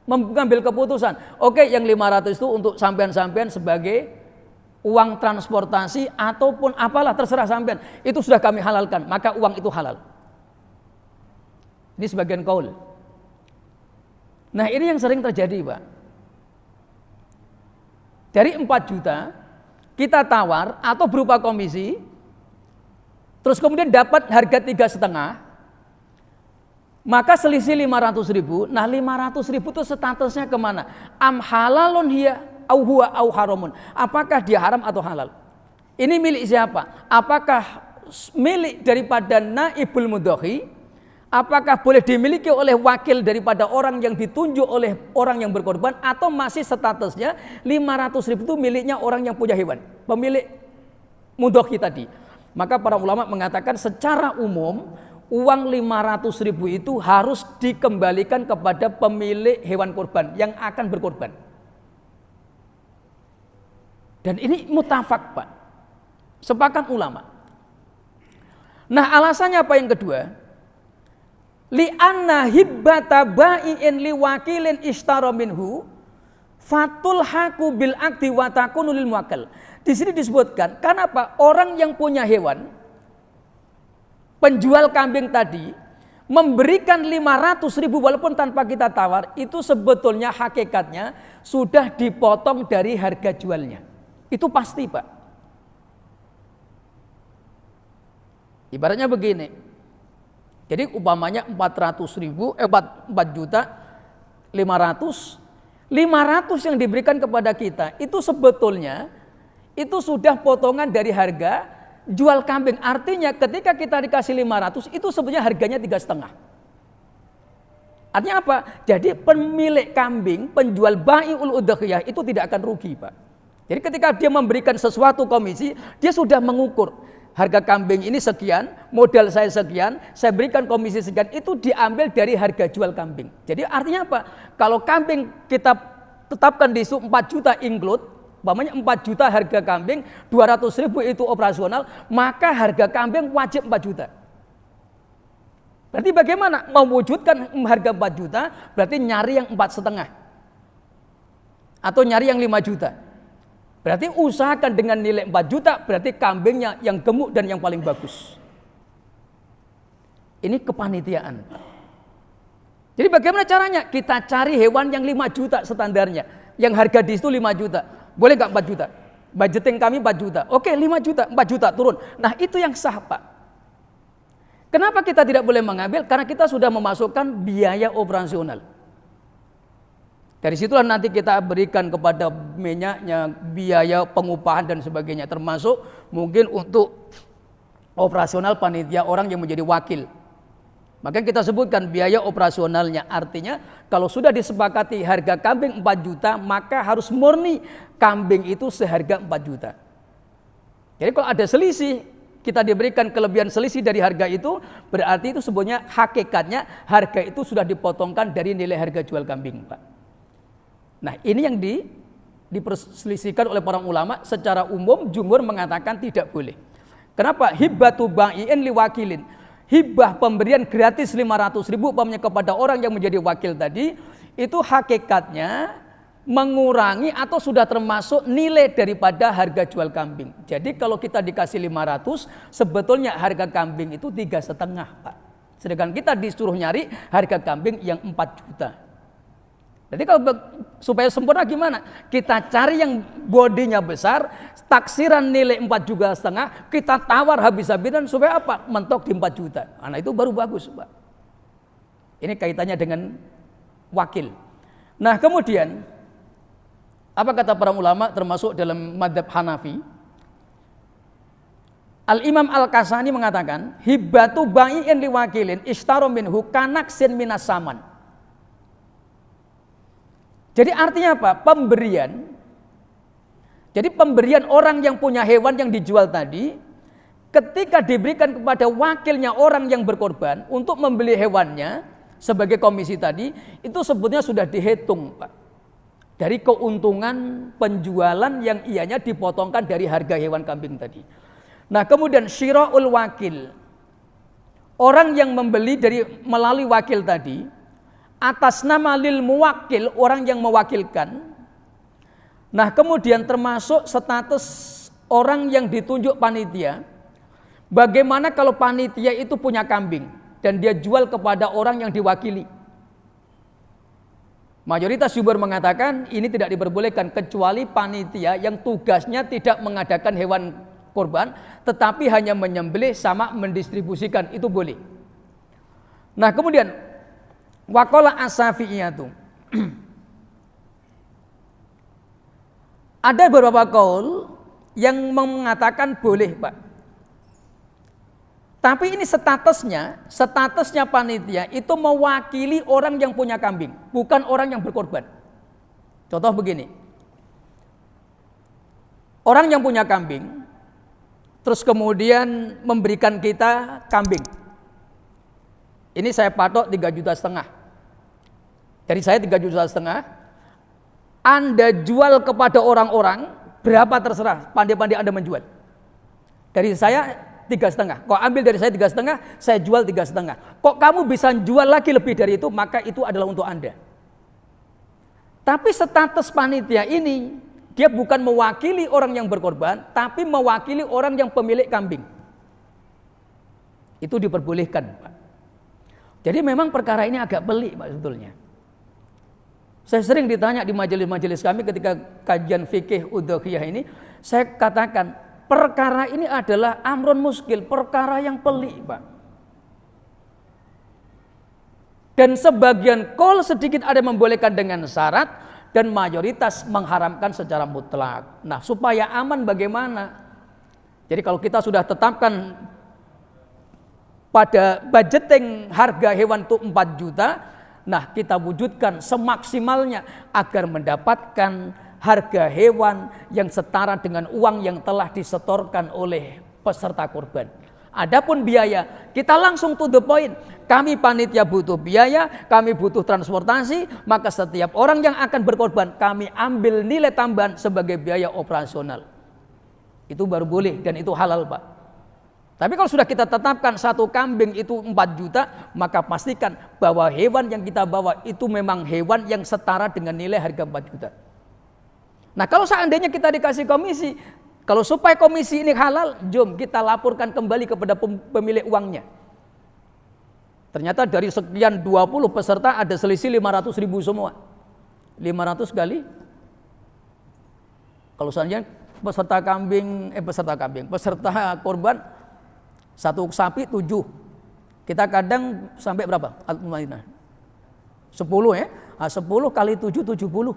mengambil keputusan. Oke, yang 500 itu untuk sampean-sampean sebagai uang transportasi ataupun apalah, terserah sampean. Itu sudah kami halalkan, maka uang itu halal. Ini sebagian kaul. Nah, ini yang sering terjadi, Pak. Dari 4 juta kita tawar atau berupa komisi, terus kemudian dapat harga 3,5, maka selisih 500.000. Nah, 500.000 itu statusnya kemana? Am halalun hiya au huwa au haramun. Apakah dia haram atau halal? Ini milik siapa? Apakah milik daripada naibul mudhahi? Apakah boleh dimiliki oleh wakil daripada orang yang ditunjuk oleh orang yang berkorban, atau masih statusnya 500.000 itu miliknya orang yang punya hewan, pemilik mudhahi tadi? Maka para ulama mengatakan secara umum uang 500.000 itu harus dikembalikan kepada pemilik hewan korban yang akan berkorban. Dan ini mutafak, Pak, sepakat ulama. Nah, alasannya apa yang kedua? Li'anna hibbata ba'i'in liwakilin ishtara minhu fatul haku bil akdi wa takunu lil muwakkal. Di sini disebutkan, karena apa? Orang yang punya hewan, penjual kambing tadi memberikan 500.000 walaupun tanpa kita tawar, itu sebetulnya hakikatnya sudah dipotong dari harga jualnya. Itu pasti, Pak. Ibaratnya begini. Jadi umpamanya 400.000, 4 juta 500 yang diberikan kepada kita itu sebetulnya itu sudah potongan dari harga jual kambing. Artinya ketika kita dikasih 500 itu sebenarnya harganya 3,5. Artinya apa? Jadi pemilik kambing, penjual bai'ul udhiyah itu tidak akan rugi, Pak. Jadi ketika dia memberikan sesuatu komisi, dia sudah mengukur harga kambing ini sekian, modal saya sekian, saya berikan komisi sekian, itu diambil dari harga jual kambing. Jadi artinya apa? Kalau kambing kita tetapkan di 4 juta include, umpamanya 4 juta harga kambing, 200.000 itu operasional, maka harga kambing wajib 4 juta. Berarti bagaimana? Mewujudkan harga 4 juta, berarti nyari yang 4,5. Atau nyari yang 5 juta. Berarti usahakan dengan nilai 4 juta, berarti kambingnya yang gemuk dan yang paling bagus. Ini kepanitiaan. Jadi bagaimana caranya? Kita cari hewan yang 5 juta standarnya. Yang harga di situ 5 juta. Boleh nggak 4 juta? Budgeting kami 4 juta. Oke, 5 juta, 4 juta turun. Nah, itu yang sah, Pak. Kenapa kita tidak boleh mengambil? Karena kita sudah memasukkan biaya operasional. Dari situlah nanti kita berikan kepada minyaknya, biaya pengupahan dan sebagainya, termasuk mungkin untuk operasional panitia orang yang menjadi wakil. Maka kita sebutkan biaya operasionalnya. Artinya kalau sudah disepakati harga kambing 4 juta, maka harus murni kambing itu seharga 4 juta. Jadi kalau ada selisih, kita diberikan kelebihan selisih dari harga itu, berarti itu sebenarnya hakikatnya harga itu sudah dipotongkan dari nilai harga jual kambing, Pak. Nah, ini yang diperselisihkan oleh para ulama. Secara umum jumhur mengatakan tidak boleh. Kenapa? Hibatu bai'in liwakilin. Hibah pemberian gratis 500.000 umpamanya kepada orang yang menjadi wakil tadi, itu hakikatnya mengurangi atau sudah termasuk nilai daripada harga jual kambing. Jadi kalau kita dikasih 500, sebetulnya harga kambing itu 3,5, Pak. Sedangkan kita disuruh nyari harga kambing yang 4 juta. Jadi kalau supaya sempurna gimana? Kita cari yang bodinya besar, taksiran nilai 4,5 juta, kita tawar habis-habisan supaya apa? Mentok di 4 juta. Nah itu baru bagus, Pak. Ini kaitannya dengan wakil. Nah kemudian apa kata para ulama termasuk dalam madhab Hanafi? Al-Imam Al-Kasani mengatakan, hibatu bai'in liwakilin ishtaro minhu kanaksin minas saman. Jadi artinya apa? Jadi pemberian orang yang punya hewan yang dijual tadi, ketika diberikan kepada wakilnya orang yang berkorban untuk membeli hewannya sebagai komisi tadi, itu sebetulnya sudah dihitung, Pak, dari keuntungan penjualan yang ianya dipotongkan dari harga hewan kambing tadi. Nah kemudian syira'ul wakil, orang yang membeli melalui wakil tadi, atas nama lil muwakil, orang yang mewakilkan. Nah kemudian termasuk status orang yang ditunjuk panitia. Bagaimana kalau panitia itu punya kambing dan dia jual kepada orang yang diwakili? Mayoritas jumhur mengatakan ini tidak diperbolehkan kecuali panitia yang tugasnya tidak mengadakan hewan kurban tetapi hanya menyembelih sama mendistribusikan, itu boleh. Nah kemudian waqala as-Syafi'iyatu. Ada beberapa qaul yang mengatakan boleh, Pak. Tapi ini statusnya panitia itu mewakili orang yang punya kambing, bukan orang yang berkorban. Contoh begini, orang yang punya kambing, terus kemudian memberikan kita kambing. Ini saya patok 3,5 juta. Dari saya 3,5 juta. Anda jual kepada orang-orang berapa terserah, pandai-pandai Anda menjual. Dari saya 3,5. Kok ambil dari saya 3,5, saya jual 3,5. Kok kamu bisa jual lagi lebih dari itu, maka itu adalah untuk Anda. Tapi status panitia ini, dia bukan mewakili orang yang berkorban, tapi mewakili orang yang pemilik kambing. Itu diperbolehkan, Pak. Jadi memang perkara ini agak pelik, Pak, sebetulnya. Saya sering ditanya di majelis-majelis kami ketika kajian fikih udhiyah ini, saya katakan, perkara ini adalah amrun muskil, perkara yang pelik, Pak. Dan sebagian qaul sedikit ada membolehkan dengan syarat dan mayoritas mengharamkan secara mutlak. Nah, supaya aman bagaimana? Jadi kalau kita sudah tetapkan pada budgeting harga hewan itu 4 juta, nah kita wujudkan semaksimalnya agar mendapatkan harga hewan yang setara dengan uang yang telah disetorkan oleh peserta kurban. Adapun biaya, kita langsung to the point. Kami panitia butuh biaya, kami butuh transportasi, maka setiap orang yang akan berkorban kami ambil nilai tambahan sebagai biaya operasional. Itu baru boleh dan itu halal, Pak. Tapi kalau sudah kita tetapkan satu kambing itu 4 juta, maka pastikan bahwa hewan yang kita bawa itu memang hewan yang setara dengan nilai harga 4 juta. Nah kalau seandainya kita dikasih komisi, kalau supaya komisi ini halal, jom kita laporkan kembali kepada pemilik uangnya. Ternyata dari sekian 20 peserta ada selisih 500.000 semua. 500 kali, kalau seandainya peserta korban satu sapi 7, kita kadang sampai berapa? 10 ya, 10 kali 7, 70.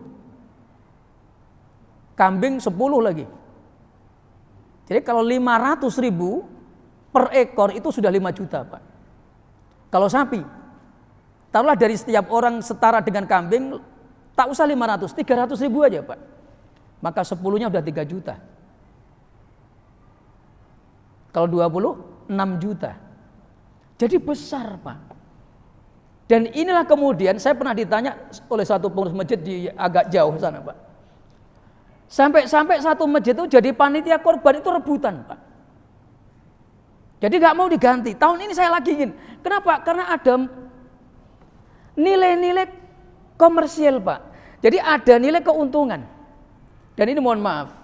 Kambing 10 lagi. Jadi kalau 500.000 per ekor itu sudah 5 juta, Pak. Kalau sapi, taruhlah dari setiap orang setara dengan kambing, tak usah 500, 300 ribu aja Pak. Maka 10-nya udah 3 juta. Kalau 20, 6 juta. Jadi besar Pak. Dan inilah kemudian saya pernah ditanya oleh satu pengurus masjid di agak jauh sana Pak. Sampai satu masjid itu jadi panitia korban itu rebutan Pak. Jadi gak mau diganti. Tahun ini saya lagi ingin. Kenapa? Karena ada nilai-nilai komersial Pak. Jadi ada nilai keuntungan. Dan ini mohon maaf.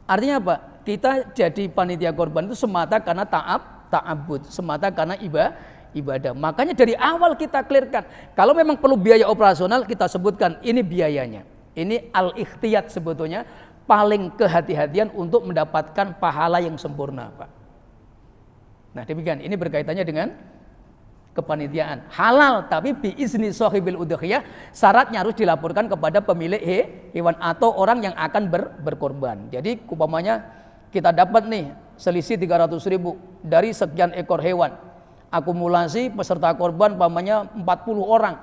Artinya apa? Kita jadi panitia korban itu semata karena ta'abud. Semata karena ibadah. Makanya dari awal kita clearkan. Kalau memang perlu biaya operasional kita sebutkan ini biayanya. Ini al-ikhtiyat sebetulnya. Paling kehati-hatian untuk mendapatkan pahala yang sempurna Pak. Nah demikian, ini berkaitannya dengan kepanitiaan. Halal tapi biizni sahibil udhiyah, syaratnya harus dilaporkan kepada pemilik hewan atau orang yang akan berkorban. Jadi umpamanya kita dapat nih selisih 300 ribu dari sekian ekor hewan. Akumulasi peserta korban umpamanya 40 orang.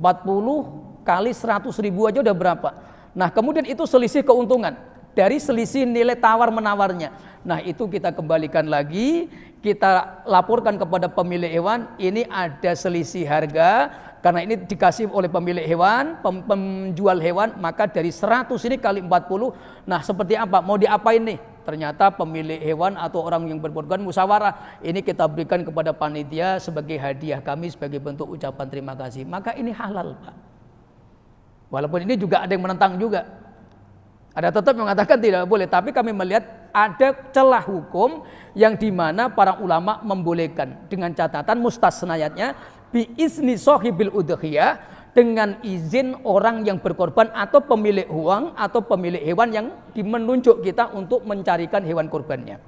40 kali 100 ribu aja udah berapa? Nah kemudian itu selisih keuntungan dari selisih nilai tawar-menawarnya. Nah itu kita kembalikan lagi, kita laporkan kepada pemilik hewan, ini ada selisih harga, karena ini dikasih oleh pemilik hewan, penjual hewan, maka dari 100 ini kali 40, nah seperti apa, mau diapain nih? Ternyata pemilik hewan atau orang yang berkorban musyawarah, ini kita berikan kepada panitia sebagai hadiah kami, sebagai bentuk ucapan terima kasih, maka ini halal Pak. Walaupun ini juga ada yang menentang juga. Ada tetap mengatakan tidak boleh, tapi kami melihat ada celah hukum yang dimana para ulama membolehkan dengan catatan mustasnayatnya biizni sahibil udhiyah, dengan izin orang yang berkorban atau pemilik uang atau pemilik hewan yang menunjuk kita untuk mencarikan hewan korbannya.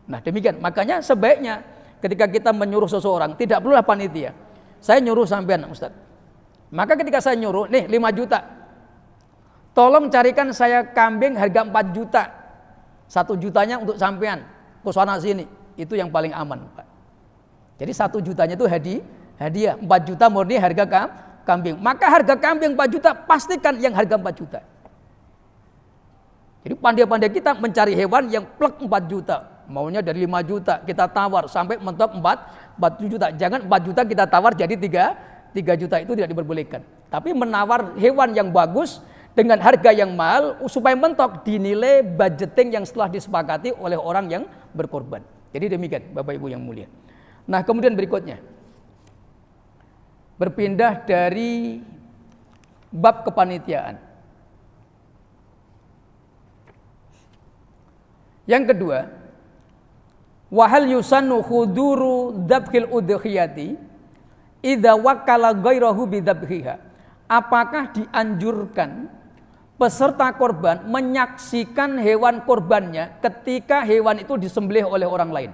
Nah demikian, makanya sebaiknya ketika kita menyuruh seseorang tidak perlulah panitia. Saya nyuruh sampean Ustaz. Maka ketika saya nyuruh, nih 5 juta. Tolong carikan saya kambing harga 4 juta. 1 jutanya untuk sampean ke sana sini. Itu yang paling aman, Pak. Jadi 1 jutanya itu hadiah. 4 juta murni harga kambing. Maka harga kambing 4 juta pastikan yang harga 4 juta. Jadi pandai-pandai kita mencari hewan yang plek 4 juta. Maunya dari 5 juta kita tawar sampai mentok 4 juta. Jangan 4 juta kita tawar jadi 3 juta, itu tidak diperbolehkan. Tapi menawar hewan yang bagus dengan harga yang mahal supaya mentok dinilai budgeting yang setelah disepakati oleh orang yang berkorban. Jadi demikian Bapak Ibu yang mulia. Nah kemudian berikutnya, berpindah dari bab kepanitiaan. Yang kedua, wahal yusannu khuduru dzabhil udhiyati idza wakala ghairahu bidzabhiha. Apakah dianjurkan peserta korban menyaksikan hewan korbannya ketika hewan itu disembelih oleh orang lain?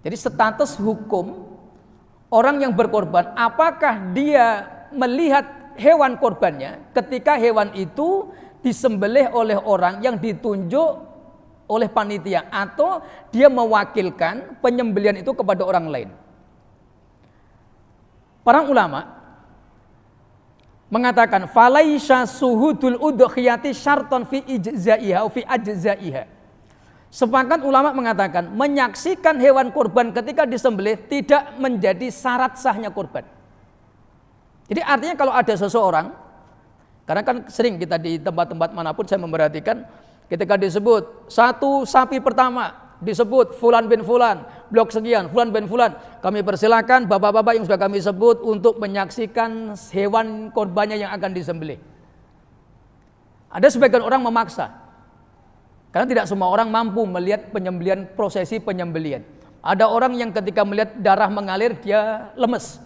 Jadi status hukum orang yang berkorban, apakah dia melihat hewan korbannya ketika hewan itu disembelih oleh orang yang ditunjuk oleh panitia, atau dia mewakilkan penyembelihan itu kepada orang lain? Para ulama mengatakan falaisha suhudul udhiyati syarton fi ijzaiha fi ajzaiha. Sepakat ulama mengatakan menyaksikan hewan kurban ketika disembelih tidak menjadi syarat sahnya kurban. Jadi artinya kalau ada seseorang, karena kan sering kita di tempat-tempat manapun saya memperhatikan ketika disebut satu sapi pertama disebut Fulan bin Fulan, blok sekian, Fulan bin Fulan, kami persilakan bapak-bapak yang sudah kami sebut untuk menyaksikan hewan korbannya yang akan disembelih. Ada sebagian orang memaksa, karena tidak semua orang mampu melihat penyembelihan, prosesi penyembelihan. Ada orang yang ketika melihat darah mengalir dia lemes.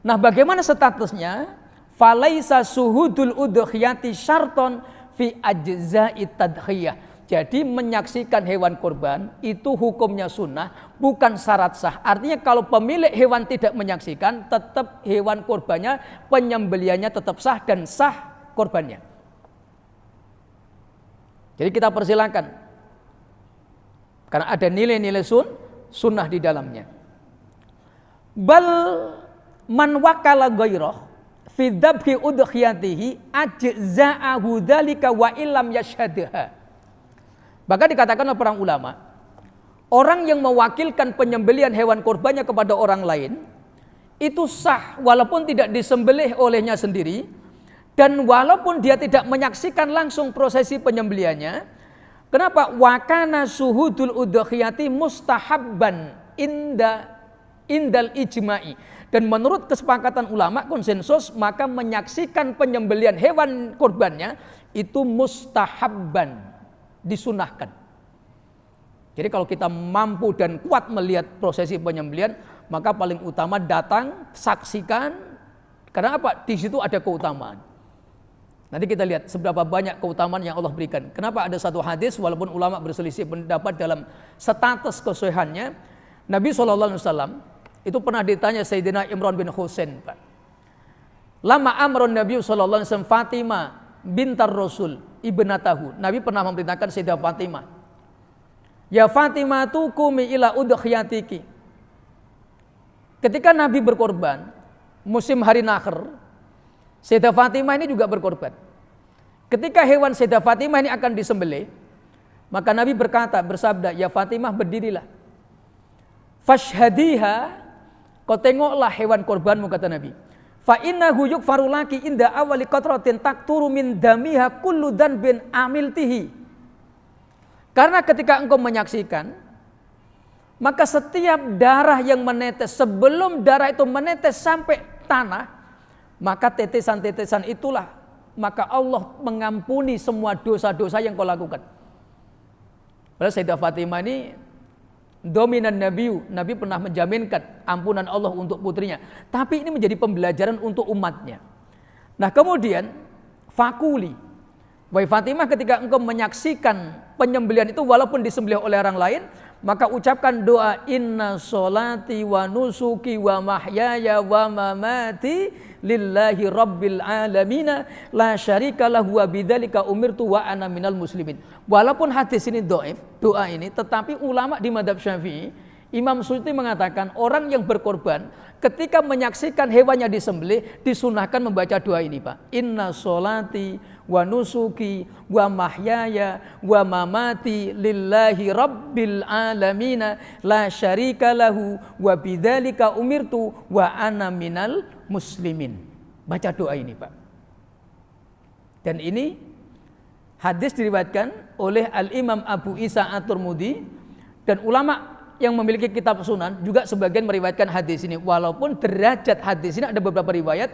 Nah bagaimana statusnya? Falaisa suhudul udhiyati syarton fi ajza'i tadkhiyah. Jadi menyaksikan hewan kurban itu hukumnya sunnah, bukan syarat sah. Artinya kalau pemilik hewan tidak menyaksikan, tetap hewan kurbannya, penyembelihannya tetap sah dan sah kurbannya. Jadi kita persilakan Karena ada nilai-nilai sunnah di dalamnya. Bal man wakala ghairah fi dzabhi udhiyatihi ajza'ahu dzalika wa illam yashhadha. Bahkan dikatakan oleh para ulama, orang yang mewakilkan penyembelihan hewan kurbannya kepada orang lain itu sah walaupun tidak disembelih olehnya sendiri dan walaupun dia tidak menyaksikan langsung prosesi penyembelihannya. Kenapa? Wa kana suhudul udhiyati mustahabban indal ijma'i. Dan menurut kesepakatan ulama konsensus, maka menyaksikan penyembelihan hewan kurbannya itu mustahabban, disunahkan. Jadi kalau kita mampu dan kuat melihat prosesi penyembelihan, maka paling utama datang, saksikan. Karena apa? Di situ ada keutamaan. Nanti kita lihat seberapa banyak keutamaan yang Allah berikan. Kenapa ada satu hadis walaupun ulama berselisih pendapat dalam status kesohihannya, Nabi SAW itu pernah ditanya Sayyidina Imran bin Husain, Pak. Lama amrun Nabi SAW Fatimah bintar Rasul ibnatahu. Nabi pernah memerintahkan Sayyidah Fatimah, ya Fatimah tu kumi ila udhiyatiki. Ketika Nabi berkorban musim hari nakhr, Sayyidah Fatimah ini juga berkorban. Ketika hewan Sayyidah Fatimah ini akan disembelih, maka Nabi bersabda, ya Fatimah berdirilah. Fashhadiha, kau tengoklah hewan korbanmu, kata Nabi. Fa innahu yukfaru laki inda awali qatratin takturu min damiha kullu dhanbin amiltihi. Karena ketika engkau menyaksikan, maka setiap darah yang menetes, sebelum darah itu menetes sampai tanah, maka tetesan-tetesan itulah, maka Allah mengampuni semua dosa-dosa yang kau lakukan. Padahal Sayyidah Fatimah ini dominan Nabi pernah menjaminkan ampunan Allah untuk putrinya. Tapi ini menjadi pembelajaran untuk umatnya. Nah kemudian fakuli, wahai Fatimah, ketika engkau menyaksikan penyembelihan itu walaupun disembelih oleh orang lain, maka ucapkan doa inna sholati wa nusuki wa mahyaya wa mamati lillahi rabbil alamina la syarika lahu wa bidzalika umirtu wa ana minal muslimin. Walaupun hadis ini dhaif, doa ini, tetapi ulama di mazhab Syafi'i, Imam Suyuti mengatakan orang yang berkorban ketika menyaksikan hewannya disembelih disunahkan membaca doa ini, Pak. Inna sholati wa nusuki wa mahyaya wa mamati lillahi rabbil alamina la syarika lahu wa bidzalika umirtu wa ana minal muslimin. Baca doa ini, Pak. Dan ini hadis diriwayatkan oleh Al-Imam Abu Isa At-Tirmidzi, dan ulama yang memiliki kitab sunan juga sebagian meriwayatkan hadis ini. Walaupun derajat hadis ini ada beberapa riwayat,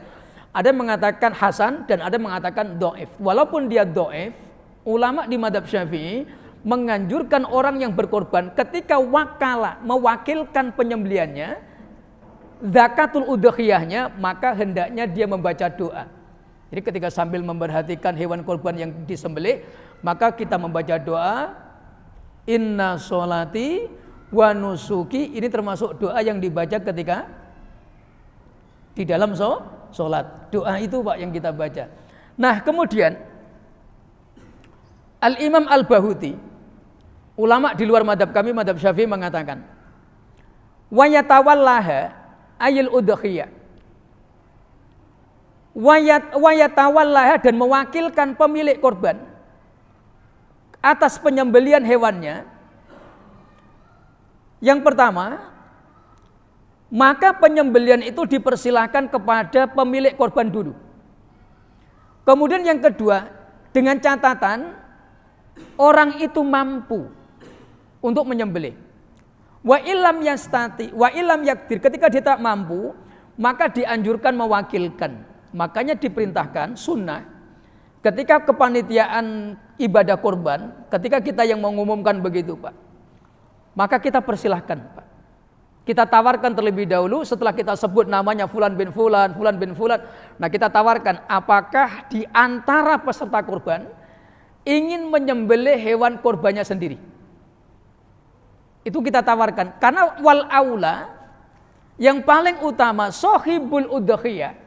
ada yang mengatakan hasan dan ada yang mengatakan dhaif. Walaupun dia dhaif, ulama di mazhab Syafi'i menganjurkan orang yang berkorban ketika mewakilkan penyembelihannya, zakatul udhiyahnya, maka hendaknya dia membaca doa. Jadi ketika sambil memperhatikan hewan korban yang disembelih, maka kita membaca doa inna sholati wa nusuki. Ini termasuk doa yang dibaca ketika di dalam sholat. Doa itu, Pak, yang kita baca. Nah kemudian Al-Imam Al-Bahuti, ulama di luar madhab kami, madhab Syafi'i, mengatakan wa yatawallaha ayil udhiyah, wa yatawallaha, dan mewakilkan pemilik korban atas penyembelihan hewannya. Yang pertama, maka penyembelihan itu dipersilahkan kepada pemilik korban dulu. Kemudian yang kedua, dengan catatan orang itu mampu untuk menyembelih. Wa illam yastati wa illam yakdir, ketika dia tak mampu, maka dianjurkan mewakilkan. Makanya diperintahkan sunnah ketika kepanitiaan ibadah kurban, ketika kita yang mengumumkan begitu, Pak, maka kita persilahkan, Pak. Kita tawarkan terlebih dahulu, setelah kita sebut namanya fulan bin fulan, fulan bin fulan. Nah kita tawarkan, apakah di antara peserta kurban ingin menyembelih hewan kurbannya sendiri? Itu kita tawarkan. Karena wal aula, yang paling utama, sohibul udhiyah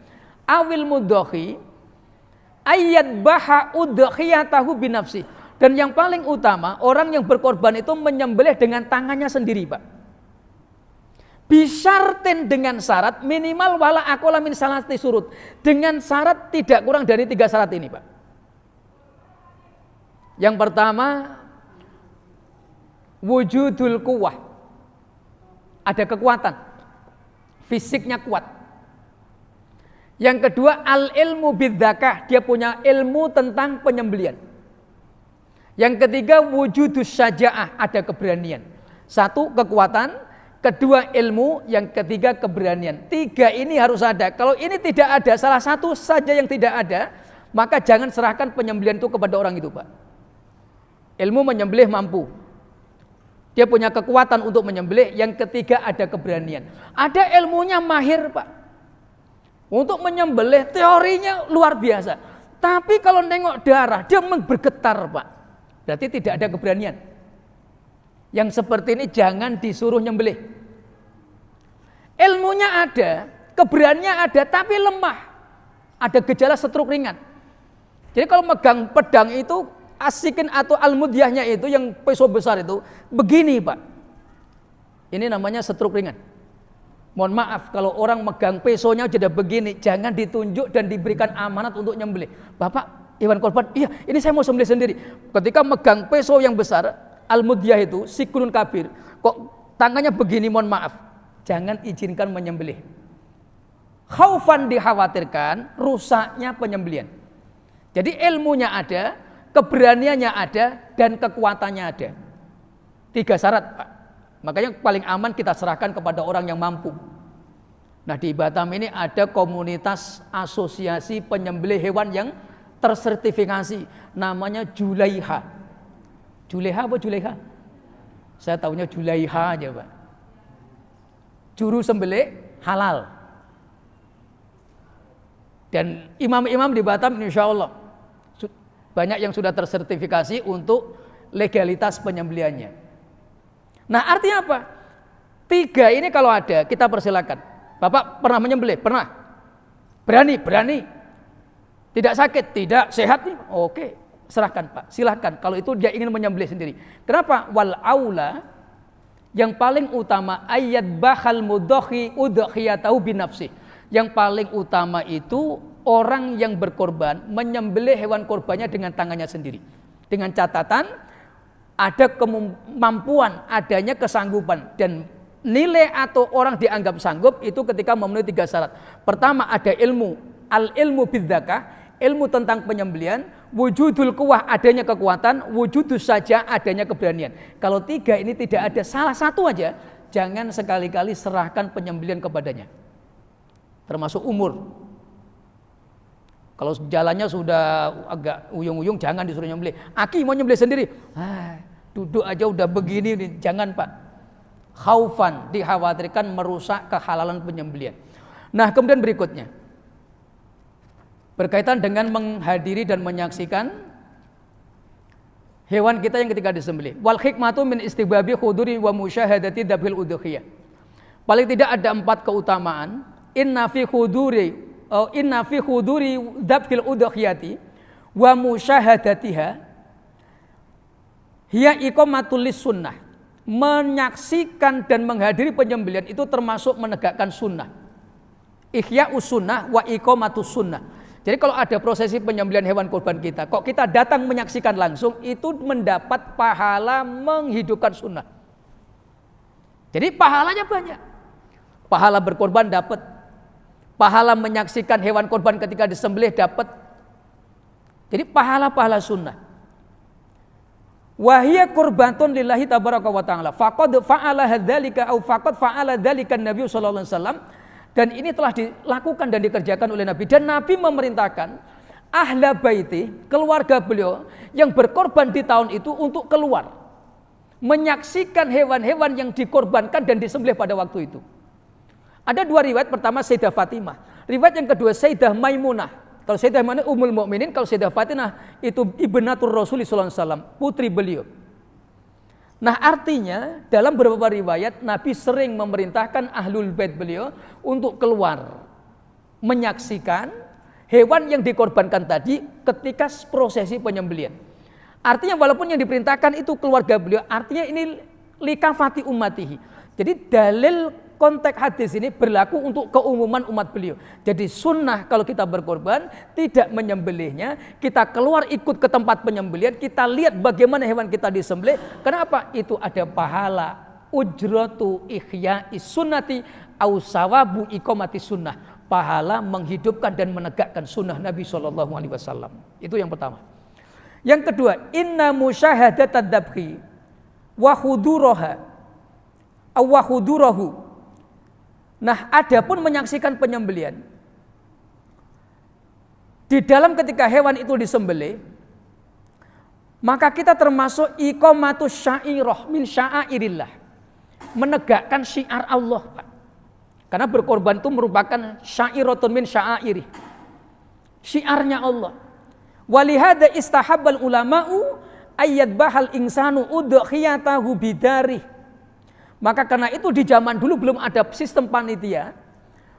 awil mudhi ayat baha udhiyatahu binafsi. Dan yang paling utama, orang yang berkorban itu menyembelih dengan tangannya sendiri, Pak. Bisyartin dengan syarat minimal wala akola min salati surut. Dengan syarat tidak kurang dari 3 syarat ini, Pak. Yang pertama, wujudul quwwah. Ada kekuatan. Fisiknya kuat. Yang kedua, al ilmu bidzakah. Dia punya ilmu tentang penyembelihan. Yang ketiga, wujudus syaja'ah, ada keberanian. 1, kekuatan, kedua ilmu, yang ketiga keberanian. 3 ini harus ada. Kalau ini tidak ada, salah satu saja yang tidak ada, maka jangan serahkan penyembelihan itu kepada orang itu, Pak. Ilmu menyembelih mampu. Dia punya kekuatan untuk menyembelih. Yang ketiga ada keberanian. Ada ilmunya mahir, Pak. Untuk menyembelih teorinya luar biasa. Tapi kalau nengok darah, dia bergetar, Pak. Berarti tidak ada keberanian. Yang seperti ini jangan disuruh nyembelih. Ilmunya ada, keberaniannya ada, tapi lemah. Ada gejala stroke ringan. Jadi kalau megang pedang itu, asikin atau almudyahnya itu, yang peso besar itu, begini, Pak. Ini namanya stroke ringan. Mohon maaf, kalau orang megang pesonya jadi begini, jangan ditunjuk dan diberikan amanat untuk nyembelih. Bapak, hewan korban, iya ini saya mau sembelih sendiri. Ketika megang peso yang besar, al-mudyah itu, sikunun kabir, kok tangannya begini, mohon maaf, jangan izinkan menyembelih. Khaufan, dikhawatirkan rusaknya penyembelihan. Jadi ilmunya ada, keberaniannya ada, dan kekuatannya ada. 3 syarat, Pak. Makanya paling aman kita serahkan kepada orang yang mampu. Nah, di Batam ini ada komunitas asosiasi penyembelih hewan yang tersertifikasi, namanya Julaiha. Julaiha apa Julaiha? Saya tahunya Julaiha aja, Pak. Juru sembelih halal. Dan imam-imam di Batam insya Allah banyak yang sudah tersertifikasi untuk legalitas penyembelihannya. Nah, artinya apa? 3 ini kalau ada, kita persilakan. Bapak pernah menyembelih? Pernah. Berani? Berani. Tidak sakit? Tidak. Sehat nih? Oke, serahkan, Pak. Silahkan. Kalau itu dia ingin menyembelih sendiri. Kenapa? Wal aula, yang paling utama, ayat bahal mudokhi udhiyatahu binafsih. Yang paling utama itu orang yang berkorban menyembelih hewan korbannya dengan tangannya sendiri. Dengan catatan ada kemampuan, adanya kesanggupan, dan nilai atau orang dianggap sanggup itu ketika memenuhi 3 syarat. Pertama ada ilmu, al ilmu bidzakah, ilmu tentang penyembelihan, wujudul quwwah, adanya kekuatan, wujudus saja, adanya keberanian. Kalau 3 ini tidak ada, salah satu aja, jangan sekali-kali serahkan penyembelihan kepadanya. Termasuk umur. Kalau jalannya sudah agak uyung-uyung, jangan disuruh nyembelih. Aki mau nyembelih sendiri, duduk aja udah begini nih. Jangan, Pak. Khaufan, dikhawatirkan merusak kehalalan penyembelihan. Nah, kemudian berikutnya berkaitan dengan menghadiri dan menyaksikan hewan kita yang ketika disembelih. Wal hikmatu min istibabi khuduri wa musyahadati dzabhil udhiyah. Paling tidak ada 4 keutamaan. Inna fi khuduri dzabhil udhiyati wa musyahadatiha hiya iqamatul lis-sunnah. Menyaksikan dan menghadiri penyembelihan itu termasuk menegakkan sunnah. Ihya'us sunnah wa iqamatus sunnah. Jadi kalau ada prosesi penyembelihan hewan kurban kita, kok kita datang menyaksikan langsung, itu mendapat pahala menghidupkan sunnah. Jadi pahalanya banyak. Pahala berkorban dapat, pahala menyaksikan hewan kurban ketika disembelih dapat. Jadi pahala-pahala sunnah. Wahia kurbatun lillahi tabaraka wa ta'ala. Faqad fa'ala hadzalika au faqad fa'ala dzalika Nabi sallallahu alaihi wasallam. Dan ini telah dilakukan dan dikerjakan oleh Nabi. Dan Nabi memerintahkan ahla baiti, keluarga beliau yang berkorban di tahun itu untuk keluar menyaksikan hewan-hewan yang dikorbankan dan disembelih pada waktu itu. Ada 2 riwayat, pertama Sayyidah Fatimah, riwayat yang kedua Sayyidah Maimunah. Kalau Sayyidah Maimunah Ummul Mukminin, kalau Sayyidah Fatimah itu ibnatur Rasul sallallahu alaihi wasallam, putri beliau. Nah, artinya dalam beberapa riwayat Nabi sering memerintahkan ahlul bait beliau untuk keluar menyaksikan hewan yang dikorbankan tadi ketika prosesi penyembelihan. Artinya walaupun yang diperintahkan itu keluarga beliau, artinya ini likafati ummatihi. Jadi dalil konteks hadis ini berlaku untuk keumuman umat beliau. Jadi sunnah kalau kita berkorban tidak menyembelihnya, kita keluar ikut ke tempat penyembelihan, kita lihat bagaimana hewan kita disembelih. Kenapa? Itu ada pahala ujratu ihya'i sunnati au sawabu iqamati sunnah. Pahala menghidupkan dan menegakkan sunnah Nabi SAW. Itu yang pertama. Yang kedua, inna musyahadatad dabhi wa huduraha aw wa hudurahu. Nah, adapun menyaksikan penyembelihan di dalam ketika hewan itu disembelih, maka kita termasuk iqamatus syairah min syairillah, menegakkan syiar Allah, Pak. Karena berkorban itu merupakan syairatun min syairih, syiarnya Allah. Walihada istahabbal ulama'u ayyad bahal insanu udhiyatahu bidarih. Maka karena itu di zaman dulu belum ada sistem panitia,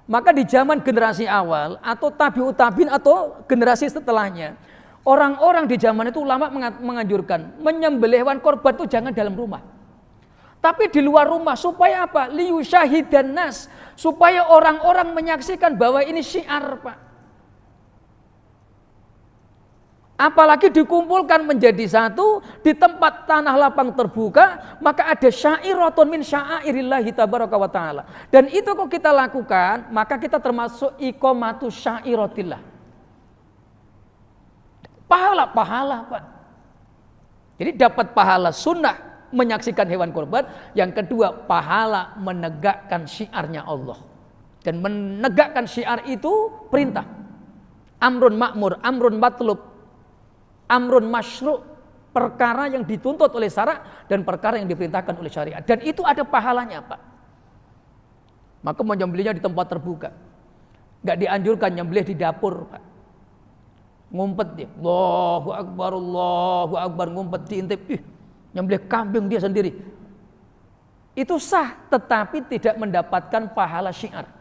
maka di zaman generasi awal atau tabi'ut tabi'in atau generasi setelahnya, orang-orang di zaman itu ulama menganjurkan menyembelih hewan korban itu jangan dalam rumah, tapi di luar rumah. Supaya apa? Liyusyahidan nas, supaya orang-orang menyaksikan bahwa ini syiar, Pak. Apalagi dikumpulkan menjadi satu di tempat tanah lapang terbuka, maka ada syairatun min syairillahi tabaraka wa ta'ala. Dan itu kalau kita lakukan, maka kita termasuk iqamatus syairatillah. Pahala, Pak. Jadi dapat pahala sunnah menyaksikan hewan kurban. Yang kedua, pahala menegakkan syiarnya Allah. Dan menegakkan syiar itu perintah. Amrun ma'mur, amrun matlub, amrun masyru', perkara yang dituntut oleh syara dan perkara yang diperintahkan oleh syariat. Dan itu ada pahalanya, Pak. Maka menyembelihnya di tempat terbuka. Enggak dianjurkan nyembelih di dapur, Pak. Ngumpet dia. Allahu Akbar, ngumpet diintip. Nyembelih kambing dia sendiri. Itu sah, tetapi tidak mendapatkan pahala syiar.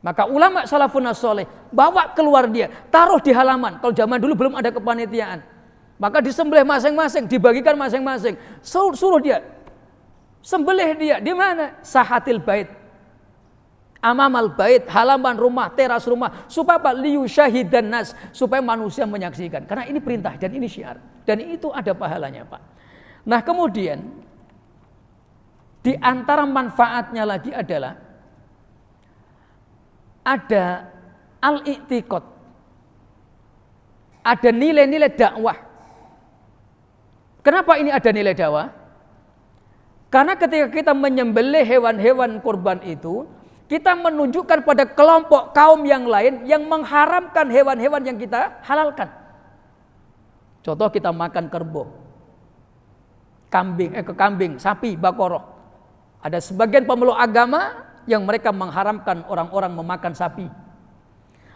Maka ulama salafun saleh bawa keluar dia, taruh di halaman. Kalau zaman dulu belum ada kepanitiaan, maka disembelih masing-masing, dibagikan masing-masing. Suruh dia, sembelih dia di mana? Sahatil bait, amamal bait, halaman rumah, teras rumah. Supaya apa? Liyusyahidan nas, supaya manusia menyaksikan. Karena ini perintah dan ini syiar, dan itu ada pahalanya, Pak. Nah, kemudian di antara manfaatnya lagi adalah ada al-i'tiqad, ada nilai-nilai dakwah. Kenapa ini ada nilai dakwah? Karena ketika kita menyembelih hewan-hewan kurban itu, kita menunjukkan pada kelompok kaum yang lain yang mengharamkan hewan-hewan yang kita halalkan. Contoh, kita makan kerbau, kambing, sapi, bakoroh. Ada sebagian pemeluk agama yang mereka mengharamkan orang-orang memakan sapi.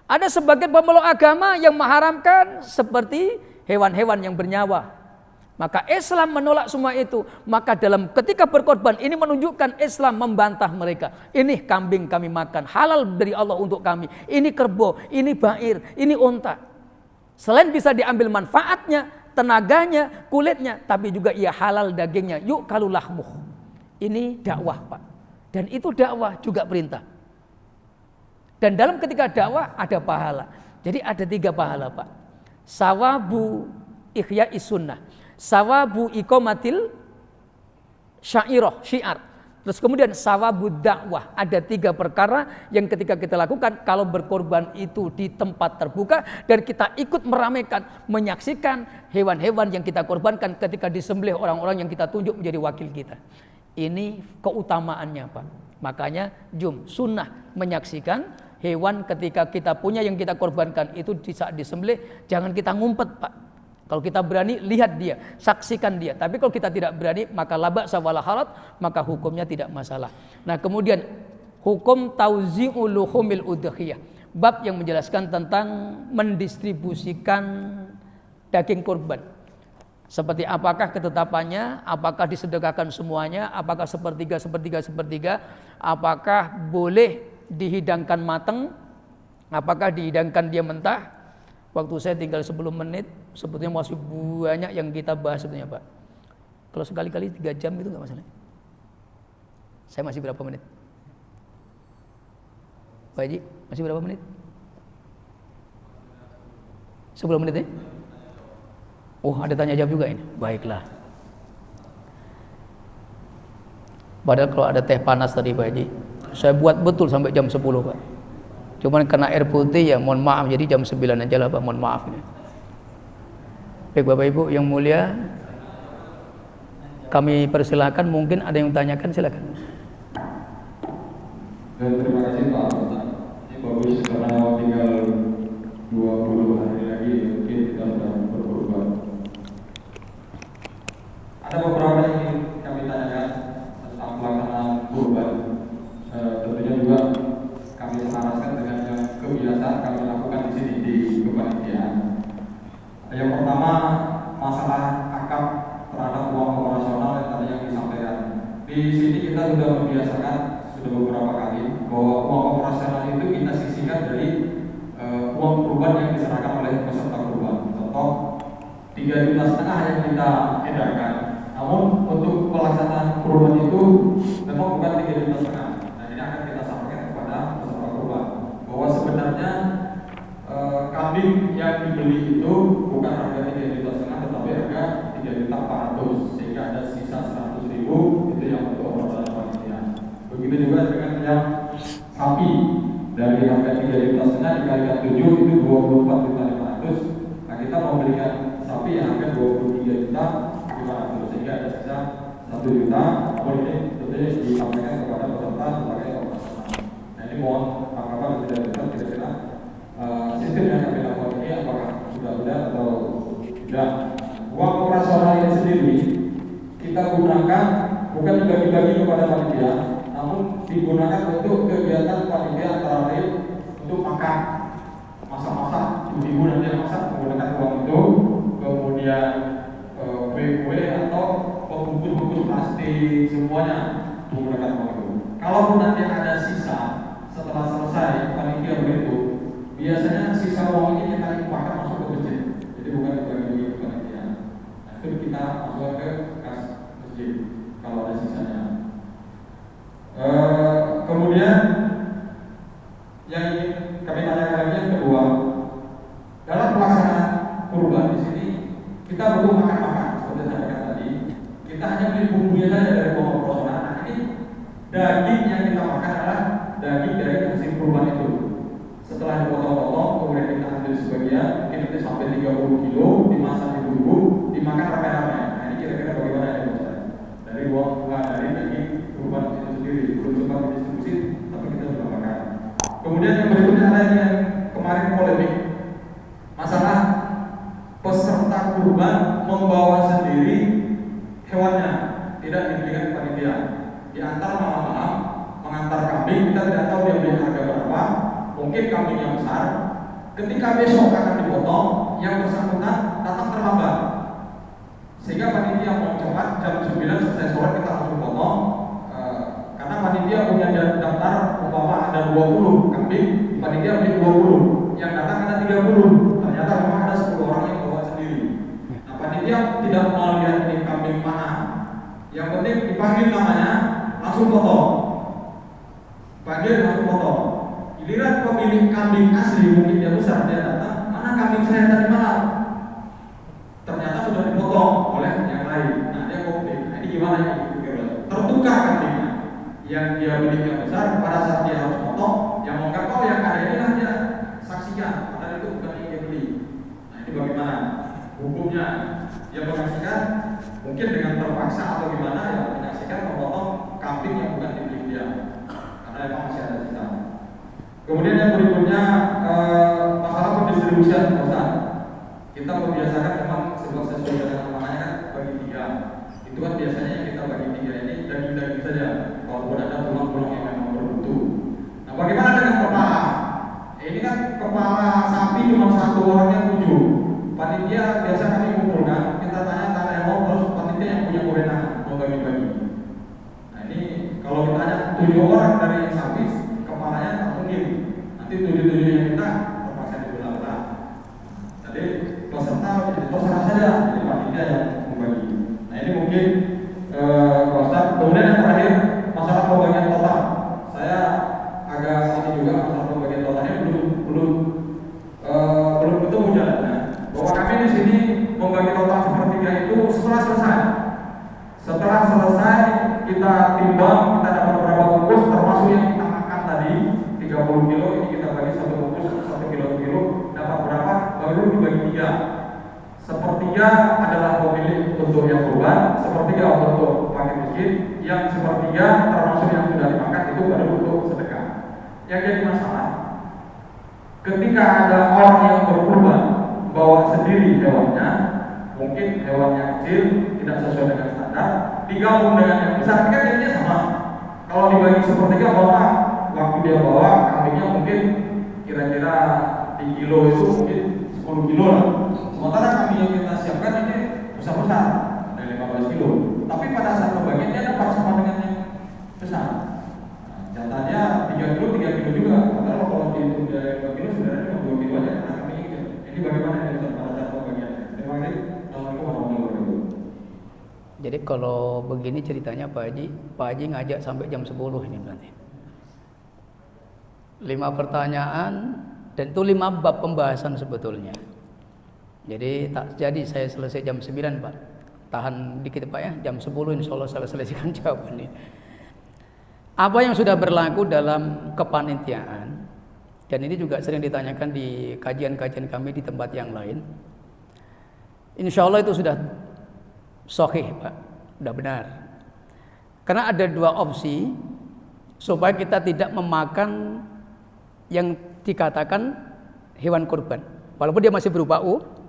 Ada sebagian pemeluk agama yang mengharamkan seperti hewan-hewan yang bernyawa. Maka Islam menolak semua itu. Maka dalam ketika berkorban ini menunjukkan Islam membantah mereka. Ini kambing kami makan, halal dari Allah untuk kami. Ini kerbau, ini bair, ini unta. Selain bisa diambil manfaatnya, tenaganya, kulitnya, tapi juga ia halal dagingnya. Yuk kalau lahmuh. Ini dakwah, Pak. Dan itu dakwah juga perintah. Dan dalam ketika dakwah ada pahala. Jadi ada 3 pahala, Pak. Sawabu ihya'i sunnah, sawabu iqamatil syairah, syiar. Terus kemudian sawabu dakwah. Ada 3 perkara yang ketika kita lakukan kalau berkorban itu di tempat terbuka dan kita ikut meramaikan, menyaksikan hewan-hewan yang kita korbankan ketika disembelih orang-orang yang kita tunjuk menjadi wakil kita. Ini keutamaannya, Pak. Makanya sunnah menyaksikan hewan ketika kita punya yang kita korbankan itu di saat disembelih, jangan kita ngumpet, Pak. Kalau kita berani, lihat dia, saksikan dia. Tapi kalau kita tidak berani, maka laba sawala harat, maka hukumnya tidak masalah. Nah, kemudian hukum tauzi'ul luhumil udhiyah, bab yang menjelaskan tentang mendistribusikan daging kurban. Seperti apakah ketetapannya, apakah disedekahkan semuanya, apakah sepertiga, apakah boleh dihidangkan matang, apakah dihidangkan dia mentah. Waktu saya tinggal 10 menit, sebetulnya masih banyak yang kita bahas sebetulnya Pak. Kalau sekali-kali 3 jam itu nggak masalah. Saya masih berapa menit? Pak Haji, masih berapa menit? 10 menit ya? Oh, ada tanya jawab juga ini. Baiklah. Padahal kalau ada teh panas tadi Pak Haji, saya buat betul sampai jam 10 Pak. Cuman kena air putih ya mohon maaf, jadi jam 9 aja lah Pak, mohon maaf ini. Baik Bapak Ibu yang mulia, kami persilakan, mungkin ada yang tanyakan, silakan. Terima kasih Pak. Ini bagus karena tinggal 20 hari lagi mungkin kita sudah berubah. Ada beberapa yang ingin kami tanyakan tentang pelaksanaan kurban. Tentunya juga kami selaraskan dengan yang kebiasaan kami lakukan di sini di kepanitiaan. Yang pertama masalah akad terhadap uang operasional yang tadi yang disampaikan. Di sini kita sudah membiasakan sudah beberapa kali bahwa uang operasional itu kita sisihkan dari uang kurban yang diserahkan oleh peserta kurban. Contoh 3,5 juta yang kita edarkan. Namun untuk pelaksanaan kurban itu memang bukan 3,5 juta. Nah ini akan kita sampaikan kepada peserta kurban bahwa sebenarnya kambing yang dibeli itu bukan harga 3,5 juta tetapi harga 3,400.000 sehingga ada sisa 100.000 itu yang untuk operasional panitia. Begitu juga dengan yang sapi dari harga 3,5 juta dikalikan 7 itu 24.500.000. Nah kita membelikan sapi yang harga 23.500.000 sehingga ada sisa 1 juta. Namun ini tentunya disampaikan kepada peserta sebagai operasional. Nah ini mohon tanggapan tidak besar kira-kira sistem yang kami lakukan ini apakah sudah atau tidak. Uang operasional ini sendiri kita gunakan bukan dibagi-bagi kepada panitia, namun digunakan untuk kegiatan panitia antara lain untuk makan, masak-masak, ibu-ibu nanti yang masak menggunakan uang itu, kemudian kue-kue atau bungkus-bungkus plastik semuanya menggunakan uang itu. Kalaupun nanti ada sisa setelah selesai panitia begitu, biasanya sisa uang ini kita limpahkan masuk ke masjid, jadi bukan dibagi-bagi ke panitia. Nah, itu kita masukkan ke kas masjid kalau ada sisanya. Kemudian yang ingin kami tanyakan lagi yang kedua, dalam pelaksanaan kurban di sini kita butuh makan-makan seperti saya katakan tadi. Kita hanya beli bumbunya saja dari uang operasional. Nah ini daging yang kita makan adalah daging dari hasil kurban itu. Setelah dipotong-potong, kemudian kita ambil sebagian, mungkin itu sampai 30 kilo, dimasak di bumbu, dimakan rame-rame. Nah ini kira-kira bagaimana ya Pak? Dari uang dari daging kurban itu sendiri, belum sempat didistribusi, tapi kita sudah makan. Kemudian yang berikutnya ada yang kemarin polemik, masalah peserta kurban membawa sendiri hewannya, tidak dibelikan panitia. Diantar malam-malam, mengantar kambing, kita tidak tahu dia beli harga berapa. Mungkin kambingnya besar, ketika besok akan dipotong, yang bersangkutan datang terlambat, sehingga panitia mau cepat jam 9 selesai sore kita langsung potong, karena panitia punya daftar umpama ada 20 kambing, panitia beli 20, yang datang ada 30, ternyata memang ada 10 orang yang bawa sendiri. Nah panitia tidak mau lihat ini kambing mana, yang penting dipanggil namanya langsung potong, panggil langsung potong. Giliran pemilik kambing asli mungkin dia besar, dia datang, mana kambing saya tadi malam? Ternyata sudah dipotong oleh yang lain. Nah dia komplain. Nah ini gimana ya? Tertukar kambingnya. Yang dia beli yang besar, pada saat dia harus potong, yang mau kau yang ada ini lah dia saksikan. Padahal itu bukan yang dia beli. Nah ini bagaimana hukumnya? Yang menyaksikan mungkin dengan terpaksa atau gimana yang menyaksikan memotong kambing yang bukan dibeli dia, karena memang masih ada sisa. Kemudian yang berikutnya masalah pendistribusian Ustaz. Kita membiasakan memang sesuai dengan namanya kan bagi 3. Itu kan biasanya yang kita bagi 3 ini daging-daging saja. Walaupun ada tulang-tulang yang memang bermutu. Nah bagaimana dengan kepala? Ini kan kepala sapi cuma 1 orang yang 7. Panitia biasa kami kumpulkan, kita tanya yang mau, terus panitia yang punya kewenangan mau bagi-bagi. Nah ini kalau kita tanya 7 orang dari yang sapi, kepalanya tak mungkin. Nanti 7-7 yang kita terpaksa dibelah-belah. atau terserah saja jadi panitia yang membagi. Nah ini mungkin Pak Ustaz. Kemudian yang terakhir masalah pembagian total. Saya agak ini juga masalah pembagian totalnya belum ketemu jalannya. Bahwa kami di sini membagi total sepertiga itu setelah selesai. Setelah selesai kita timbang, kita dapat berapa bungkus termasuk yang kita makan tadi 30 kilo, ini kita bagi satu bungkus 1 kilo dapat berapa, baru dibagi 3. Sepertiga adalah pemilik untuk yang kurban, sepertiga untuk fakir miskin, yang sepertiga termasuk yang sudah dimakan itu baru untuk sedekah. Yang jadi masalah, ketika ada orang yang berkurban bawa sendiri hewannya, mungkin hewannya kecil tidak sesuai dengan standar, digabung dengan yang besar, kan jadinya sama. Kalau dibagi sepertiga, bawa waktu dia bawa kambingnya mungkin kira-kira di kilo itu mungkin 10 kilo lah. Sementara kambing yang kita siapkan ini besar-besar, ada 15 kilo. Tapi pada saat pembagian dia dapat sama dengan yang besar. Nah, jatahnya 3 kilo juga. Padahal kalau dihitung dari 5 kilo sebenarnya cuma 2 kilo aja karena kambingnya kecil. Jadi bagaimana ini pada saat pembagian? Terima kasih. Assalamualaikum warahmatullahi wabarakatuh. Jadi kalau begini ceritanya Pak Haji ngajak sampai jam 10 ini berarti. 5 pertanyaan dan itu 5 bab pembahasan sebetulnya. Jadi tak jadi saya selesai jam 9 Pak. Tahan dikit Pak ya, jam 10 insya Allah saya selesaikan jawaban ini. Apa yang sudah berlaku dalam kepanitiaan, dan ini juga sering ditanyakan di kajian-kajian kami di tempat yang lain. Insya Allah itu sudah sahih Pak, sudah benar. Karena ada 2 opsi supaya kita tidak memakan yang dikatakan hewan kurban, walaupun dia masih berupa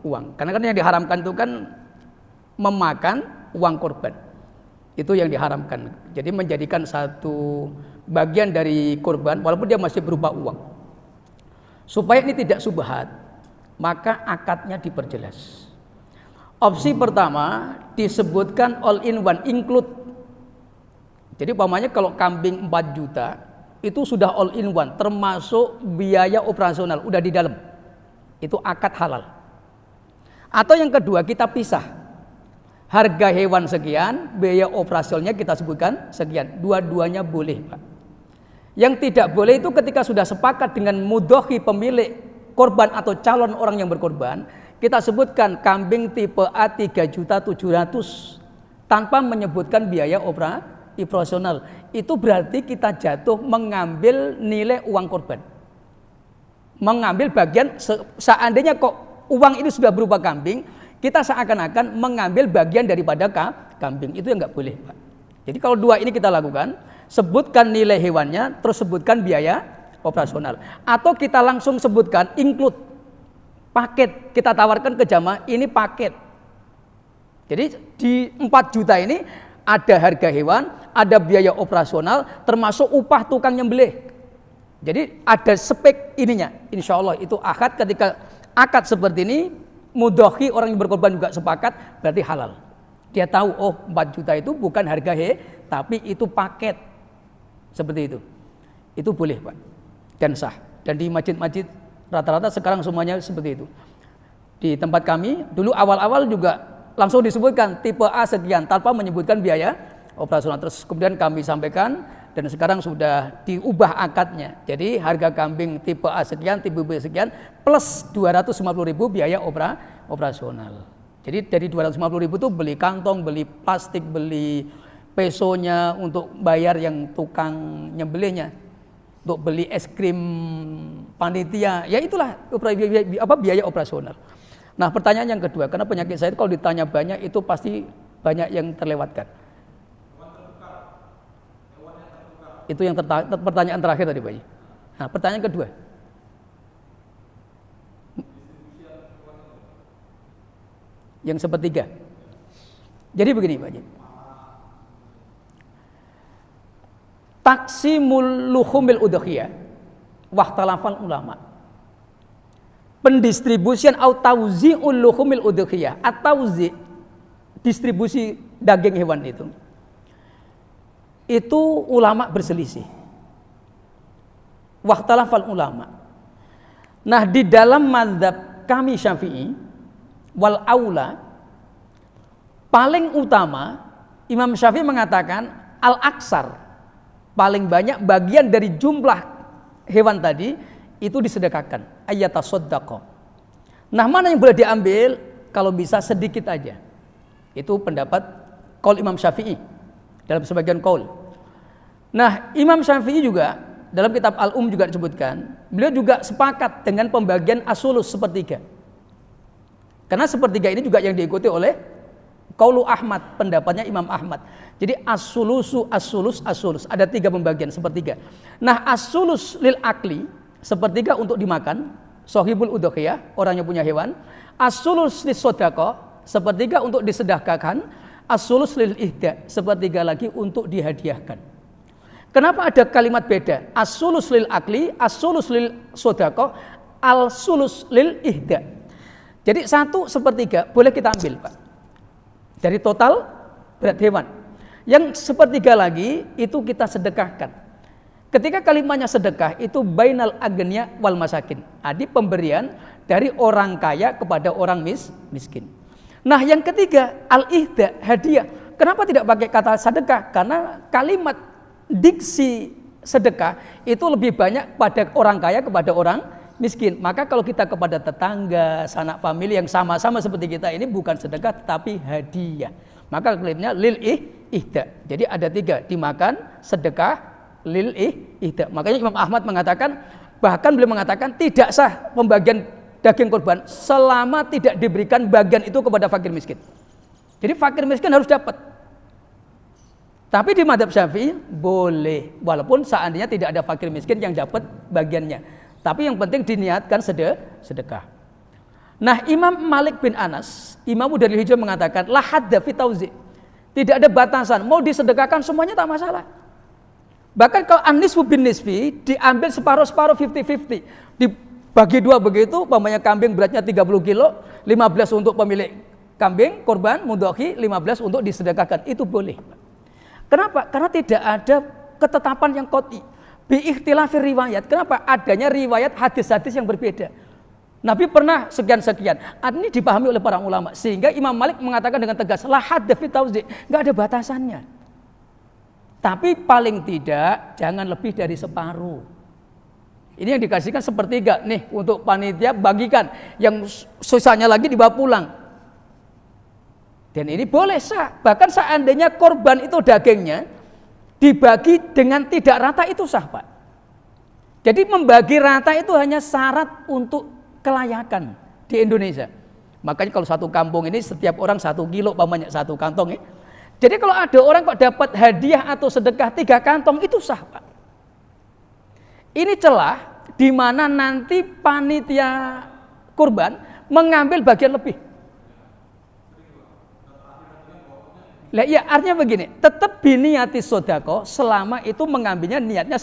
uang. Karena kan yang diharamkan itu kan memakan uang kurban, itu yang diharamkan. Jadi menjadikan satu bagian dari kurban walaupun dia masih berupa uang. Supaya ini tidak subhat, maka akadnya diperjelas. Opsi pertama disebutkan all in one, include. Jadi umpamanya kalau kambing 4 juta itu sudah all in one, termasuk biaya operasional udah di dalam. Itu akad halal. Atau yang kedua kita pisah. Harga hewan sekian, biaya operasionalnya kita sebutkan sekian. Dua-duanya boleh Pak. Yang tidak boleh itu ketika sudah sepakat dengan mudhohi pemilik korban atau calon orang yang berkorban, kita sebutkan kambing tipe A 3.700.000 tanpa menyebutkan biaya operasional. Itu berarti kita jatuh mengambil nilai uang korban. Mengambil bagian, seandainya kok uang ini sudah berupa kambing, kita seakan-akan mengambil bagian daripada kambing. Itu yang nggak boleh Pak. Jadi kalau 2 ini kita lakukan, sebutkan nilai hewannya, terus sebutkan biaya operasional. Atau kita langsung sebutkan include, paket, kita tawarkan ke jamaah, ini paket. Jadi di 4 juta ini ada harga hewan, ada biaya operasional, termasuk upah tukang nyembelih. Jadi ada spek ininya, insya Allah itu akad. Ketika akad seperti ini, mudhohi orang yang berkorban juga sepakat, berarti halal. Dia tahu, oh 4 juta itu bukan harga tapi itu paket. Seperti itu. Itu boleh Pak. Dan sah. Dan di masjid-masjid rata-rata sekarang semuanya seperti itu. Di tempat kami, dulu awal-awal juga langsung disebutkan tipe A sekian, tanpa menyebutkan biaya operasional. Terus kemudian kami sampaikan, dan sekarang sudah diubah akadnya. Jadi harga kambing tipe A sekian, tipe B sekian, plus 250.000 biaya operasional. Jadi dari 250.000 itu beli kantong, beli plastik, beli pesonya untuk bayar yang tukang nyembelihnya, untuk beli es krim panitia, ya itulah biaya operasional. Nah pertanyaan yang kedua, karena penyakit saya itu kalau ditanya banyak itu pasti banyak yang terlewatkan. Itu yang pertanyaan terakhir tadi Pak. Nah pertanyaan kedua, yang sepertiga. Jadi begini Pak Haji, taksimul luhumil udhiyah wahtalafal ulama, pendistribusian atau tauzi'ul luhumil udhiyah atau distribusi daging hewan itu ulama berselisih. Wahtalafal ulama. Nah di dalam mazhab kami Syafi'i wal aula, paling utama, Imam Syafi'i mengatakan al-aksar, paling banyak bagian dari jumlah hewan tadi itu disedekahkan, ayyatasaddaqah. Nah, mana yang boleh diambil? Kalau bisa sedikit aja. Itu pendapat qaul Imam Syafi'i dalam sebagian qaul. Nah, Imam Syafi'i juga dalam kitab Al-Um juga disebutkan, beliau juga sepakat dengan pembagian as-sulus sepertiga. Karena sepertiga ini juga yang diikuti oleh qaulu Ahmad, pendapatnya Imam Ahmad. Jadi as-sulusu, as-sulus, as-sulus. Ada 3 pembagian sepertiga. Nah, as-sulus lil akli, sepertiga untuk dimakan, sohibul udhiyah, orang yang punya hewan. As-sulus lis sodaqah, sepertiga untuk disedekahkan. As-sulus lil ihda, sepertiga lagi untuk dihadiahkan. Kenapa ada kalimat beda? As-sulus lil akli, as-sulus lil sodaqah, al-sulus lil ihda. Jadi 1/3 boleh kita ambil, Pak, dari total berat hewan. Yang 1/3 lagi itu kita sedekahkan. Ketika kalimatnya sedekah itu bainal agniya wal masakin. Adi pemberian dari orang kaya kepada orang miskin. Nah, yang ketiga al-ihda, hadiah. Kenapa tidak pakai kata sedekah? Karena kalimat diksi sedekah itu lebih banyak pada orang kaya kepada orang miskin. Maka kalau kita kepada tetangga, sanak famili yang sama-sama seperti kita ini bukan sedekah tetapi hadiah. Maka klaimnya lil ihda. Jadi ada 3, dimakan, sedekah, lil ihda. Makanya Imam Ahmad mengatakan, bahkan beliau mengatakan tidak sah pembagian daging kurban selama tidak diberikan bagian itu kepada fakir miskin. Jadi fakir miskin harus dapat. Tapi di mazhab Syafi'i boleh, walaupun seandainya tidak ada fakir miskin yang dapat bagiannya. Tapi yang penting diniatkan sedekah. Nah, Imam Malik bin Anas, Imam Darul Hijrah mengatakan la hadda fi tauzi. Tidak ada batasan, mau disedekahkan semuanya tak masalah. Bahkan kalau an-nisfu bin nisfi diambil separuh-separuh 50-50. Dibagi 2 begitu, umpamanya kambing beratnya 30 kilo, 15 untuk pemilik kambing, korban, mudhohi, 15 untuk disedekahkan. Itu boleh. Kenapa? Karena tidak ada ketetapan yang qat'i. Biikhtilafir riwayat. Kenapa? Adanya riwayat hadis-hadis yang berbeda. Nabi pernah sekian-sekian. Ini dipahami oleh para ulama. Sehingga Imam Malik mengatakan dengan tegas, la hadda fi tauzi. Enggak ada batasannya. Tapi paling tidak jangan lebih dari separuh. Ini yang dikasihkan 1/3 nih untuk panitia bagikan, yang sisanya lagi dibawa pulang. Dan ini boleh sah. Bahkan seandainya korban itu dagingnya dibagi dengan tidak rata itu sah, Pak. Jadi membagi rata itu hanya syarat untuk kelayakan di Indonesia. Makanya kalau satu kampung ini setiap orang 1 kilo, pamannya 1 kantong ya. Jadi kalau ada orang kok dapat hadiah atau sedekah 3 kantong itu sah, Pak. Ini celah di mana nanti panitia kurban mengambil bagian lebih. Lah iya, artinya begini, tetap biniyati sodako selama itu mengambilnya niatnya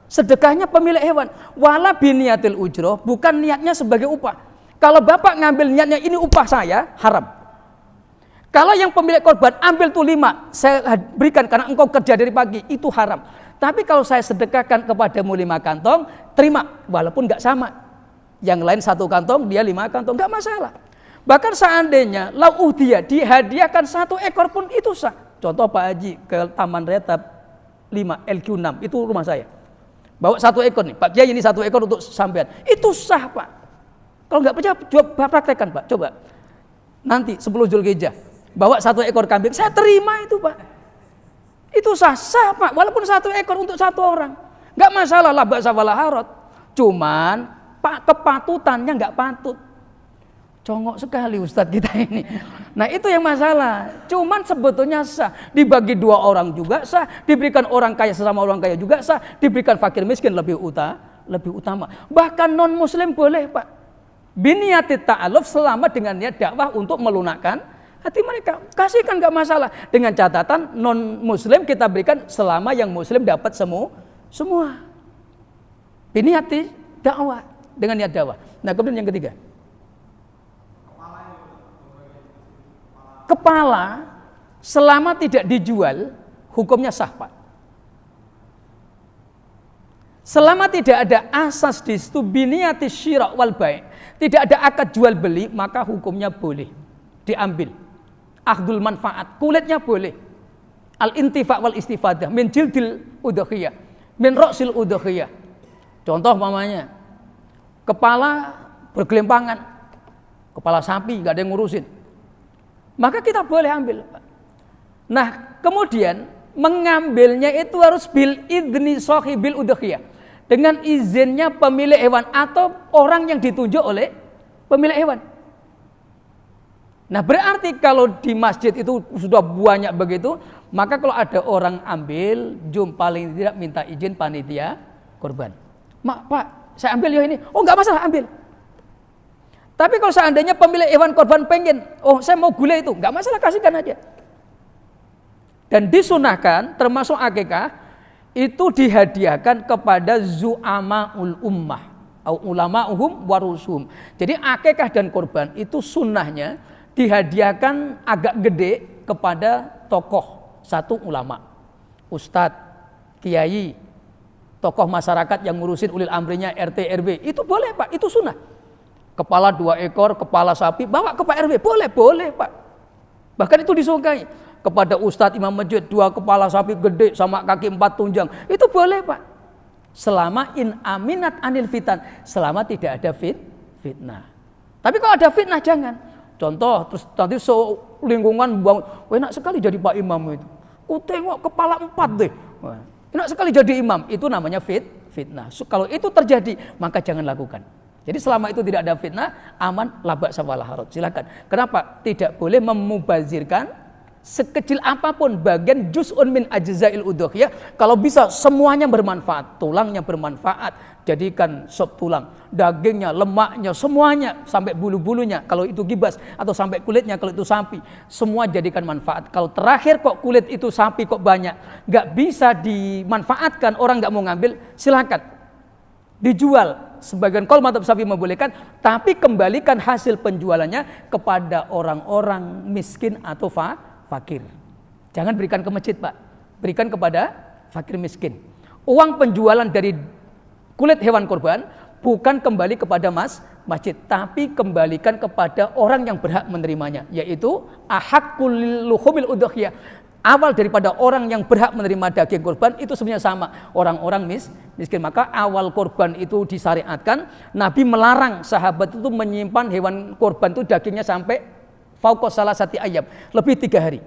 sedekahnya pemilik hewan. Wala biniyatil ujroh, bukan niatnya sebagai upah. Kalau bapak ngambil niatnya ini upah saya, haram. Kalau yang pemilik korban ambil tuh 5, saya berikan karena engkau kerja dari pagi, itu haram. Tapi kalau saya sedekahkan kepadamu 5 kantong, terima, walaupun nggak sama. Yang lain 1 kantong, dia 5 kantong, nggak masalah. Bahkan seandainya dia dihadiahkan 1 ekor pun itu sah. Contoh Pak Haji ke Taman Reta 5 LQ6, itu rumah saya. Bawa 1 ekor nih, Pak Kiai ini 1 ekor untuk sampean. Itu sah, Pak. Kalau nggak percaya, coba praktekkan, Pak. Coba. Nanti 10 Zulhijjah, bawa 1 ekor kambing, saya terima itu, Pak. Itu sah, Pak. Walaupun 1 ekor untuk 1 orang. Nggak masalah lah, ba'sa wala haraj. Cuman, Pak, kepatutannya nggak patut. Congok sekali Ustadz kita ini. Nah itu yang masalah. Cuman sebetulnya sah. Dibagi 2 orang juga sah. Diberikan orang kaya sesama orang kaya juga sah. Diberikan fakir miskin lebih utama. Bahkan non muslim boleh, Pak. Biniyatit ta'aluf selama dengan niat dakwah untuk melunakkan hati mereka. Kasihkan gak masalah. Dengan catatan non muslim kita berikan selama yang muslim dapat semua. Biniyati dakwah. Dengan niat dakwah. Nah kemudian yang ketiga. Kepala selama tidak dijual hukumnya sah, Pak. Selama tidak ada asas di situ biniyati syira' wal bai', tidak ada akad jual beli, maka hukumnya boleh diambil. Akhdul manfaat, kulitnya boleh. Al-intifa' wal istifadah min jildil udhiyah, min ra'sil udhiyah. Contoh mamanya, kepala bergelimpangan, kepala sapi nggak ada yang ngurusin, maka kita boleh ambil. Nah, kemudian mengambilnya itu harus bil idni sahibil udhiyah, dengan izinnya pemilik hewan atau orang yang ditunjuk oleh pemilik hewan. Nah, berarti kalau di masjid itu sudah banyak begitu, maka kalau ada orang ambil, paling tidak minta izin panitia kurban. Pak, saya ambil ya ini. Oh, nggak masalah, ambil. Tapi kalau seandainya pemilik hewan kurban pengen, saya mau gulai itu, nggak masalah, kasihkan aja. Dan disunahkan, termasuk akikah, itu dihadiahkan kepada zu'ama'ul ummah, ulama'uhum warusuhum. Jadi akikah dan kurban itu sunnahnya dihadiahkan agak gede kepada tokoh, satu ulama, ustadz, kiai, tokoh masyarakat yang ngurusin ulil amrinya, RT, RW, itu boleh Pak, itu sunnah. Kepala 2 ekor, kepala sapi, bawa ke Pak RW, boleh Pak. Bahkan itu disukai. Kepada ustadz imam masjid 2 kepala sapi gede sama kaki 4 tunjang, itu boleh Pak. Selama in aminat anil fitan, selama tidak ada fitnah. Tapi kalau ada fitnah jangan. Contoh, terus nanti lingkungan buang, enak sekali jadi Pak Imam itu. Tengok kepala 4 deh. Enak sekali jadi imam, itu namanya fitnah. Kalau itu terjadi, maka jangan lakukan. Jadi selama itu tidak ada fitnah, aman, la ba'sa wala haraj. Silakan. Kenapa? Tidak boleh memubazirkan sekecil apapun bagian juz'un min ajza'il udhiyah. Kalau bisa semuanya bermanfaat, tulangnya bermanfaat, jadikan sop tulang, dagingnya, lemaknya, semuanya sampai bulu-bulunya kalau itu gibas, atau sampai kulitnya kalau itu sapi, semua jadikan manfaat. Kalau terakhir kok kulit itu sapi kok banyak, nggak bisa dimanfaatkan, orang nggak mau ngambil, silakan dijual. Sebagian qaul madzhab Syafi'i membolehkan, tapi kembalikan hasil penjualannya kepada orang-orang miskin atau fakir. Jangan berikan ke masjid Pak, berikan kepada fakir miskin. Uang penjualan dari kulit hewan kurban bukan kembali kepada masjid, tapi kembalikan kepada orang yang berhak menerimanya, yaitu ahaqqul luhumil udhiyah. Awal daripada orang yang berhak menerima daging kurban itu sebenarnya sama, orang-orang miskin. Maka awal kurban itu disyariatkan, Nabi melarang sahabat itu menyimpan hewan kurban itu dagingnya sampai fauqas salasati ayyam, lebih 3 hari.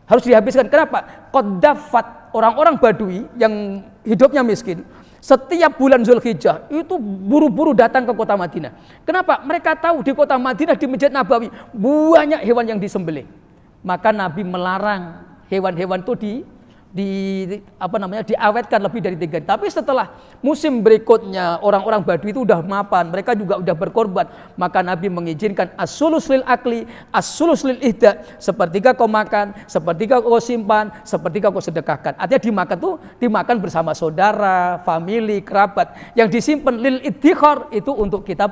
Harus dihabiskan. Kenapa? Qaddafat, orang-orang Badui yang hidupnya miskin, setiap bulan Zulhijjah itu buru-buru datang ke kota Madinah. Kenapa? Mereka tahu di kota Madinah, di Masjid Nabawi banyak hewan yang disembelih. Maka Nabi melarang hewan-hewan itu diawetkan lebih dari 3 hari. Tapi setelah musim berikutnya orang-orang Badui itu udah mapan, mereka juga udah berkorban, maka Nabi mengizinkan as-sulus lil akli, as-sulus lil ihda, sepertiga kau makan, sepertiga kau simpan, sepertiga kau sedekahkan. Artinya dimakan bersama saudara, famili, kerabat. Yang disimpan lil iddikhar itu untuk kita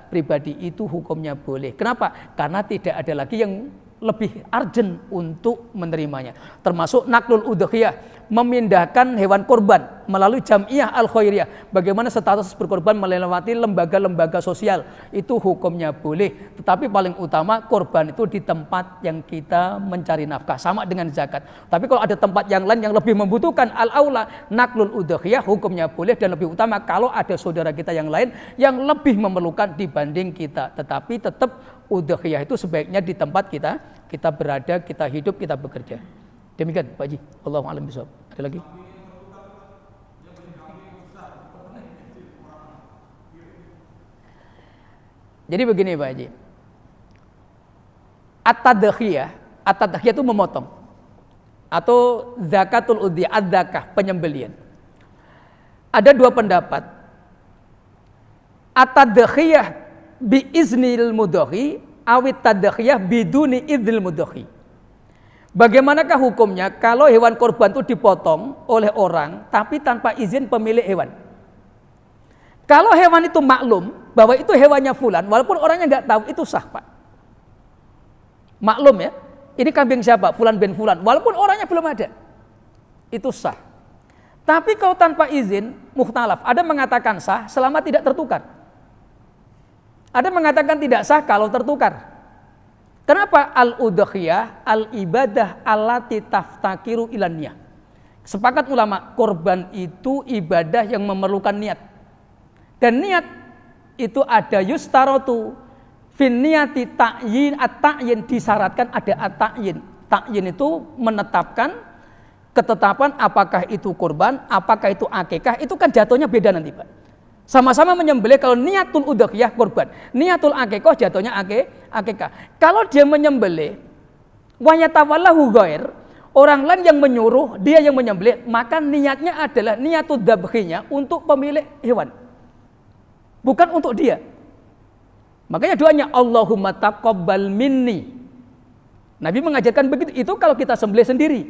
pribadi, itu hukumnya boleh. Kenapa? Karena tidak ada lagi yang lebih urgent untuk menerimanya. Termasuk naklul udhiyah, memindahkan hewan kurban melalui jam'iyah al-khairiyah. Bagaimana status berkorban melewati lembaga-lembaga sosial, itu hukumnya boleh. Tetapi paling utama kurban itu di tempat yang kita mencari nafkah, sama dengan zakat. Tapi kalau ada tempat yang lain yang lebih membutuhkan, al-aula naklul udhiyah, hukumnya boleh. Dan lebih utama kalau ada saudara kita yang lain yang lebih memerlukan dibanding kita. Tetapi tetap udhiyah itu sebaiknya di tempat kita berada, kita hidup, kita bekerja. Demikian Pak Haji. Allahu a'lam bishawab. Ada lagi? Jadi begini Pak Haji. At-tadkhiyah itu memotong. Atau zakatul udhiyah, adzakah, penyembelian. Ada 2 pendapat. At-tadkhiyah bi iznil mudhi awit tadkhiyah biduni iznil mudhi. Bagaimanakah hukumnya kalau hewan kurban itu dipotong oleh orang tapi tanpa izin pemilik hewan? Kalau hewan itu maklum bahwa itu hewannya fulan, walaupun orangnya nggak tahu, itu sah Pak. Maklum ya, ini kambing siapa? Fulan bin fulan, walaupun orangnya belum ada, itu sah. Tapi kalau tanpa izin, mukhtalaf. Ada mengatakan sah selama tidak tertukar. Ada mengatakan tidak sah kalau tertukar. Kenapa? Al-udhiyah, al-ibadah allati taftakiru ilan niyah. Sepakat ulama, korban itu ibadah yang memerlukan niat. Dan niat itu ada yustarotu fin niyati ta'yin, at-ta'yin disyaratkan ada at-ta'yin. Ta'yin itu menetapkan ketetapan apakah itu kurban, apakah itu akikah, itu kan jatuhnya beda nanti Pak. Sama-sama menyembelih, kalau niatul udhiyah kurban, niatul akikah jatuhnya akikah. Kalau dia menyembelih wa yatawallahu ghair, orang lain yang menyuruh, dia yang menyembelih, maka niatnya adalah niatul dzabhinya untuk pemilik hewan. Bukan untuk dia. Makanya doanya Allahumma taqabbal minni. Nabi mengajarkan begitu, itu kalau kita sembelih sendiri.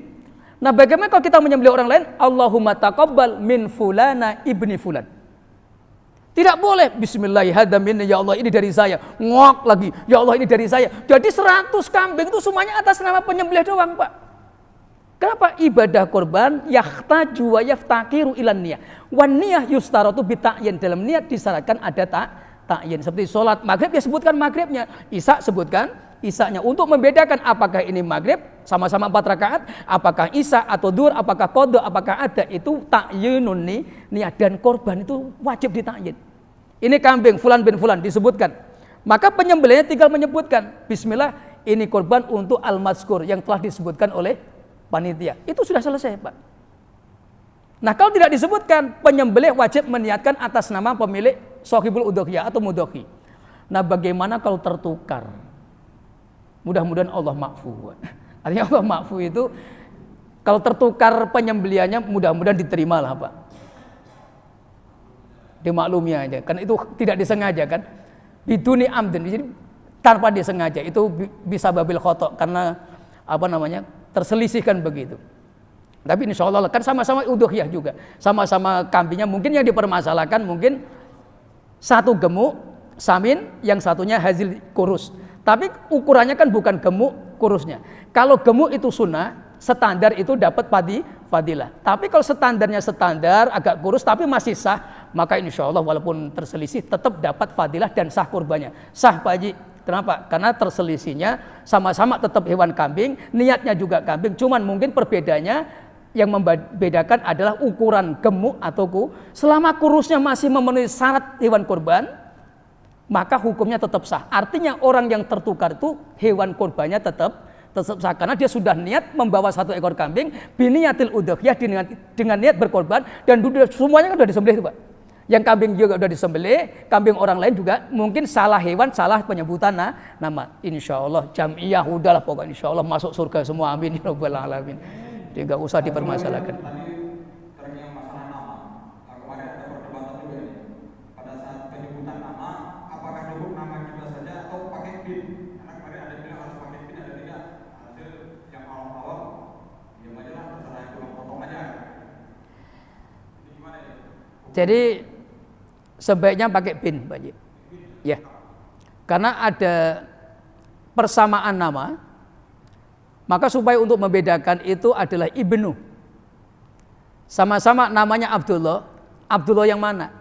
Nah, bagaimana kalau kita menyembelih orang lain? Allahumma taqabbal min fulana ibni fulan. Tidak boleh bismillahirrahmanirrahim, ya Allah ini dari saya. Ngok lagi, ya Allah ini dari saya. Jadi 100 kambing itu semuanya atas nama penyembelih doang, Pak. Kenapa? Ibadah korban yahtaju wa yaftakiru ilan niyah. Wan niyah yustaratu bi ta'yin, dalam niat disyaratkan ada ta'yin. Seperti sholat maghrib dia sebutkan maghribnya, isya sebutkan isya-nya, untuk membedakan apakah ini maghrib sama-sama 4 rakaat, apakah isya atau duhur, apakah qadha, apakah ada, itu ta'yinun niat. Dan korban itu wajib ditakyin. Ini kambing fulan bin fulan disebutkan, maka penyembelihnya tinggal menyebutkan bismillah, ini korban untuk al-mazkur yang telah disebutkan oleh panitia. Itu sudah selesai, Pak. Nah, kalau tidak disebutkan, penyembelih wajib meniatkan atas nama pemilik sahibul udhiyah atau mudhoki. Nah, bagaimana kalau tertukar? Mudah-mudahan Allah ma'fu. Artinya Allah ma'fu itu kalau tertukar penyembelihannya mudah-mudahan diterima lah, Pak. Dimaklumi aja, kan itu tidak disengaja kan. Biduni amdin, jadi tanpa disengaja, itu bisa babil khotok karena terselisihkan begitu. Tapi insya Allah kan sama-sama udhiyah juga, sama-sama kambingnya, mungkin yang dipermasalahkan mungkin satu gemuk samin, yang satunya hazil kurus. Tapi ukurannya kan bukan gemuk kurusnya. Kalau gemuk itu sunnah, standar itu dapat fadilah. Tapi kalau standarnya standar agak kurus tapi masih sah, maka insya Allah walaupun terselisih tetap dapat fadilah dan sah kurbannya. Sah Pak Haji. Kenapa? Karena terselisihnya sama-sama tetap hewan kambing, niatnya juga kambing, cuman mungkin perbedaannya yang membedakan adalah ukuran gemuk atau selama kurusnya masih memenuhi syarat hewan kurban, maka hukumnya tetap sah. Artinya orang yang tertukar itu hewan kurbannya tetap sah karena dia sudah niat membawa 1 ekor kambing biniyatil udhiyah, dengan niat berkorban, dan semuanya kan sudah disembelih itu, Pak. Yang kambing juga sudah disembelih, kambing orang lain juga mungkin salah hewan, salah penyebutan nama. Insya Allah jamiyah udahlah pokoknya, insya Allah masuk surga semua, amin ya rabbal alamin. Jadi nggak usah dipermasalahkan. Jadi sebaiknya pakai bin, Pak Haji. Ya. Karena ada persamaan nama, maka supaya untuk membedakan itu adalah ibnu. Sama-sama namanya Abdullah. Abdullah yang mana?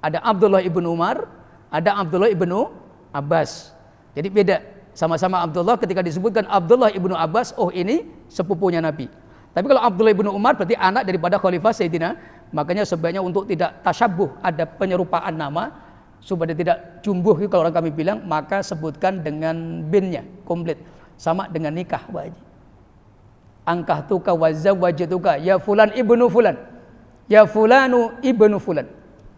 Ada Abdullah ibnu Umar, ada Abdullah ibnu Abbas. Jadi beda. Sama-sama Abdullah, ketika disebutkan Abdullah ibnu Abbas, oh ini sepupunya Nabi. Tapi kalau Abdullah ibnu Umar berarti anak daripada Khalifah Sayyidina. Makanya sebaiknya untuk tidak tasyabuh, ada penyerupaan nama supaya tidak jumbuh kalau orang kami bilang, maka sebutkan dengan binnya komplit, sama dengan nikah, Pak Haji. Angkahtuka wa zawwajtuka ya fulan ibnu fulan, ya fulanu ibnu fulan,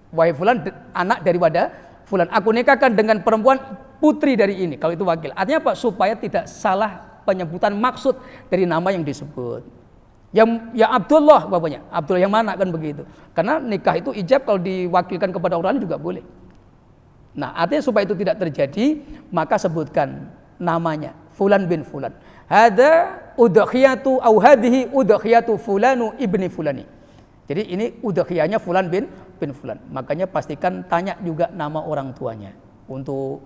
wahai fulan anak daripada fulan, aku nikahkan dengan perempuan putri dari ini. Kalau itu wakil, artinya apa? Supaya tidak salah penyebutan maksud dari nama yang disebut. Ya Abdullah bapaknya, Abdullah yang mana kan begitu. Karena nikah itu ijab, kalau diwakilkan kepada orang lain juga boleh. Nah, artinya supaya itu tidak terjadi, maka sebutkan namanya fulan bin fulan. Hada udhiyatu au hadhihi udhiyatu fulanu ibni fulani. Jadi ini udhiyahnya fulan bin fulan. Makanya pastikan tanya juga nama orang tuanya untuk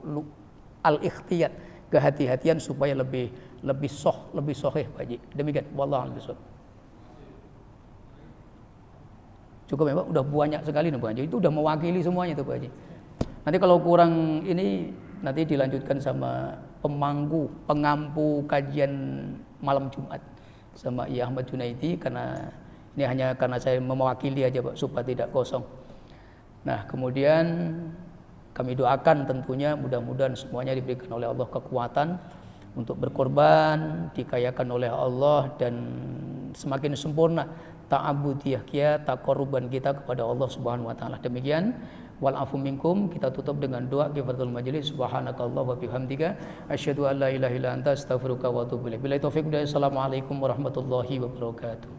al-ikhtiyat, kehati-hatian supaya lebih sahih, Pak Haji. Demikian wallahu a'lam bishawab. Cukup ya Pak, udah banyak sekali nih Pak Haji. Itu udah mewakili semuanya itu Pak Haji. Nanti kalau kurang ini nanti dilanjutkan sama pengampu kajian malam Jumat sama Iya Ahmad Junaidi, karena ini hanya karena saya mewakili aja Pak supaya tidak kosong. Nah kemudian kami doakan tentunya mudah-mudahan semuanya diberikan oleh Allah kekuatan untuk berkorban, dikayakan oleh Allah, dan semakin sempurna ta'abudiyah kita, taqarruban kita kepada Allah Subhanahu wa taala. Demikian, wal afu minkum, kita tutup dengan doa kifaratul majlis. Subhanakallah wa bihamdika asyhadu an la ilaha illa anta astaghfiruka wa atubu ilaik. Billahi taufiq. Assalamualaikum warahmatullahi wabarakatuh.